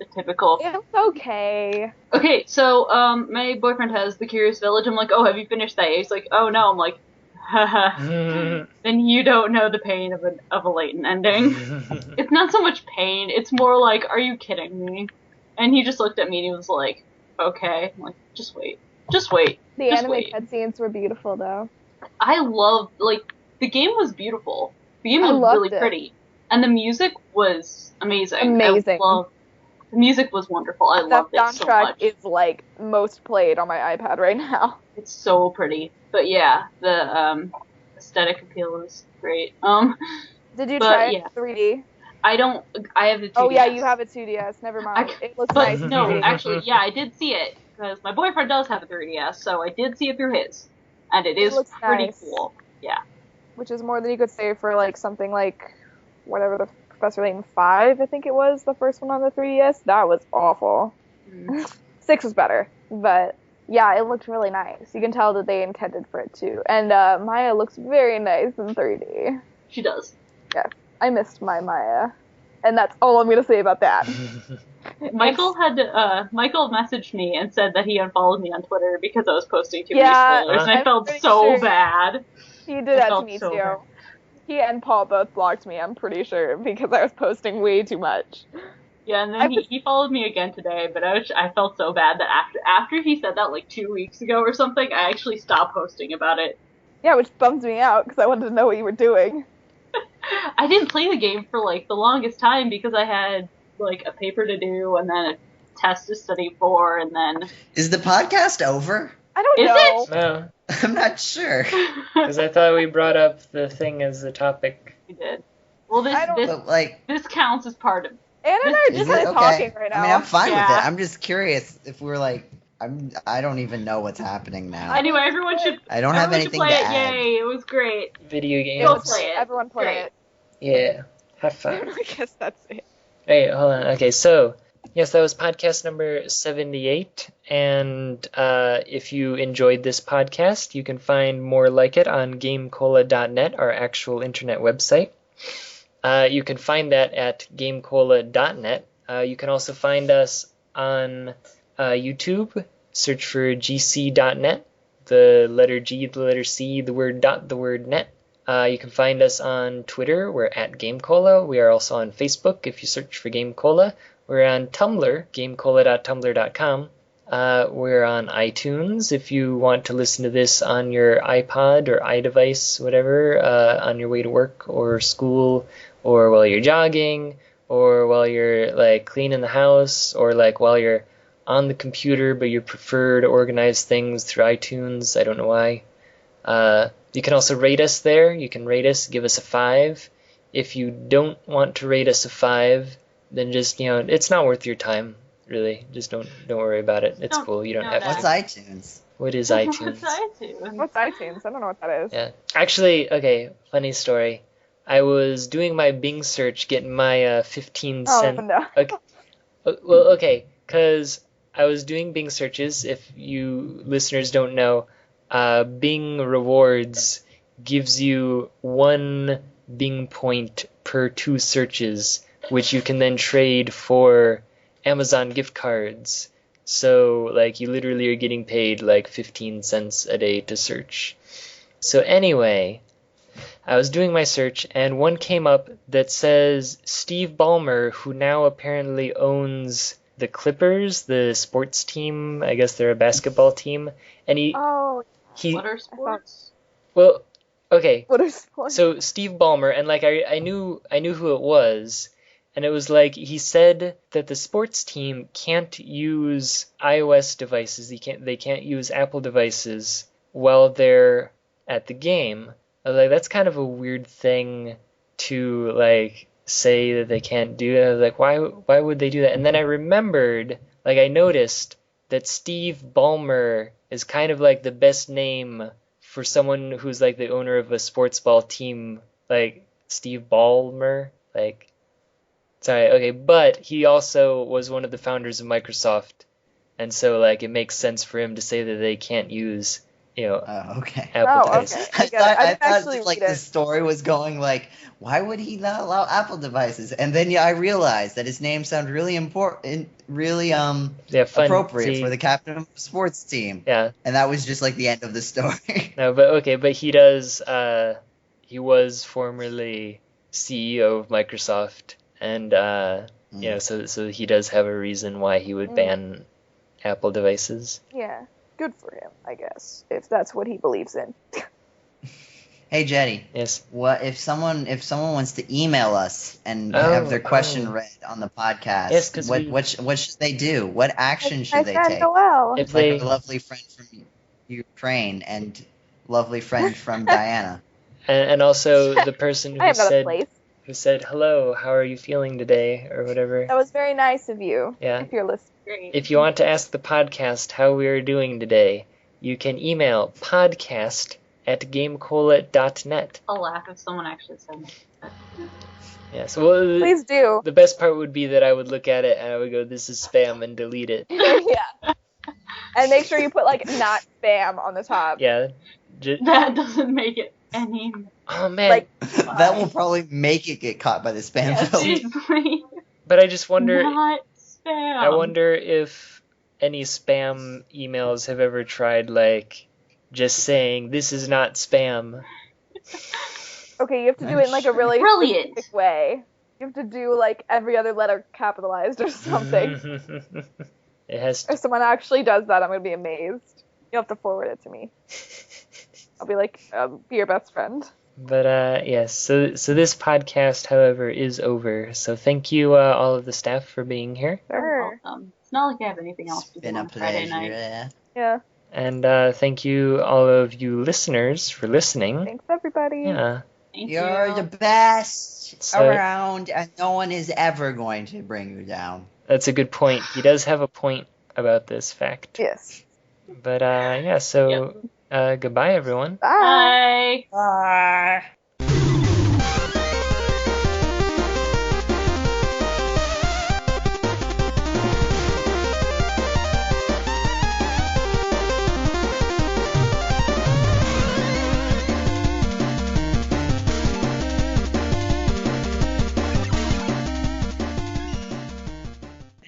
a typical. It's okay. Okay, so my boyfriend has The Curious Village. I'm like, oh, have you finished that? He's like, oh no. I'm like, haha. Then you don't know the pain of a Layton ending. It's not so much pain. It's more like, are you kidding me? And he just looked at me and he was like, okay. I'm like, just wait. The Just anime wait. cutscenes were beautiful, though. I love, like, the game was beautiful. The game I was loved really it. pretty. And the music was amazing. Amazing. The music was wonderful. I That loved it so soundtrack much. is like most played on my iPad right now. It's so pretty. But yeah, the aesthetic appeal is great. Did you But, try it yeah. in 3D? I have the 2DS. Oh yeah, you have a 2DS. Never mind. It looks But nice. in no, 3D. actually, yeah, I did see it. Because my boyfriend does have a 3DS, so I did see it through his. And it is looks pretty nice. cool. Yeah. Which is more than you could say for like something like whatever the Professor Layton 5, I think it was, the first one on the 3DS. That was awful. Mm. 6 was better, but yeah, it looked really nice. You can tell that they intended for it too. And Maya looks very nice in 3D. She does. I missed my Maya. And that's all I'm gonna say about that. Michael messaged me and said that he unfollowed me on Twitter because I was posting too Yeah, many spoilers, and I I'm felt pretty so sure. bad. He did that to felt me so too. bad. He and Paul both blocked me, I'm pretty sure, because I was posting way too much. Yeah, and I then was- he followed me again today, but I felt so bad that after he said that like 2 weeks ago or something, I actually stopped posting about it. Yeah, which bums me out because I wanted to know what you were doing. I didn't play the game for like the longest time because I had like a paper to do and then a test to study for, and then... Is the podcast over? I don't Is know. it? No, I'm not sure. because I thought we brought up the thing as the topic. We did. Well, I don't- But, like, this counts as part of... Anna and I are is just it like okay? talking right now. I mean, I'm fine with Yeah. it. I'm just curious if we're like, I don't even know what's happening now. Anyway, everyone should... I don't have everyone anything should to play it. add. Yay, it was great. Video Go games. play it. Everyone play Great. it. Yeah, have fun. I guess that's it. Hey, hold on. Okay, so yes, that was podcast number 78. And if you enjoyed this podcast, you can find more like it on GameCola.net, our actual internet website. You can find that at GameCola.net. You can also find us on YouTube. Search for gc.net, the letter G, the letter C, the word dot, the word net. You can find us on Twitter. We're at GameCola. We are also on Facebook if you search for GameCola. We're on Tumblr, gamecola.tumblr.com. We're on iTunes if you want to listen to this on your iPod or iDevice, whatever, on your way to work or school, or while you're jogging, or while you're like cleaning the house, or like while you're on the computer but you prefer to organize things through iTunes. I don't know why. You can also rate us there. You can rate us, give us a 5. If you don't want to rate us a 5, then just, it's not worth your time, really. Just don't worry about it. It's cool. You don't have What's to. iTunes? What is iTunes? What's iTunes? What's iTunes? I don't know what that is. Yeah. Actually, okay, funny story. I was doing my Bing search, getting my 15 Oh, cent. no. Okay. Well, okay, because I was doing Bing searches. If you listeners don't know, Bing Rewards gives you 1 Bing point per 2 searches, which you can then trade for Amazon gift cards. So, like, you literally are getting paid like 15 cents a day to search. So anyway, I was doing my search, and one came up that says Steve Ballmer, who now apparently owns the Clippers, the sports team. I guess they're a basketball team. And he What are sports? well, okay. What is sports? So Steve Ballmer, and like I knew who it was, and it was like he said that the sports team can't use iOS devices. They can't use Apple devices while they're at the game. I was like, that's kind of a weird thing to like say that they can't do. I was like, why would they do that? And then I remembered, like I noticed that Steve Ballmer is kind of like the best name for someone who's like the owner of a sports ball team, like Steve Ballmer, like, sorry, okay, but he also was one of the founders of Microsoft, and so like it makes sense for him to say that they can't use, Okay. Apple Oh, devices. okay. I get it. I thought didn't actually like read the it. story was going like, why would he not allow Apple devices? And then I realized that his name sounded really important, really Yeah, fun. appropriate See, for the captain of the sports team. yeah, And that was just like the end of the story. no, but he does. He was formerly CEO of Microsoft, and so he does have a reason why he would ban Apple devices. Yeah, good for him, I guess, if that's what he believes in. Hey Jetty, Yes. what if someone wants to email us and have their question read on the podcast? Yes, 'cause what should they do? What action should My they friend take? Noel. If Like they our lovely friend from Ukraine and lovely friend from Diana. and also the person I who have another said place. hello, how are you feeling today, or whatever. That was very nice of you. Yeah. If you're listening. Great. If you want to ask the podcast how we are doing today, you can email podcast@gamecola.net. I'll laugh if someone actually said that. Yes. Well, Please do. the best part would be that I would look at it and I would go, "This is spam," and delete it. Yeah. And make sure you put like not spam on the top. Yeah. That doesn't make it any... Oh man. Like- That will probably make it get caught by the spam Yeah, filter. seriously. But I just wonder. Not spam. I wonder if any spam emails have ever tried like just saying this is not spam. Okay, you have to do it in like a really Brilliant. specific way. You have to do like every other letter capitalized or something. It has If someone actually does that, I'm gonna be amazed. You'll have to forward it to me. I'll be like, be your best friend. But yes, so this podcast, however, is over. So thank you, all of the staff, for being here. You're welcome. It's not like I have anything else to do Been a on Friday pleasure. night. Yeah. And thank you, all of you listeners, for listening. Thanks, everybody. Yeah. Thank You're you. the best So- around, and no one is ever going to bring you down. That's a good point. He does have a point about this fact. Yes. But yeah, so goodbye, everyone. Bye. Bye. Bye.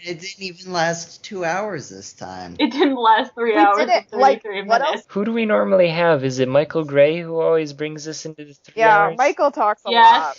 It didn't even last 2 hours this time. It didn't last 3 We hours did and it, like, 33 what minutes. else? Who do we normally have? Is it Michael Gray who always brings us into the 3 Yeah, hours? Michael talks a lot. Yes.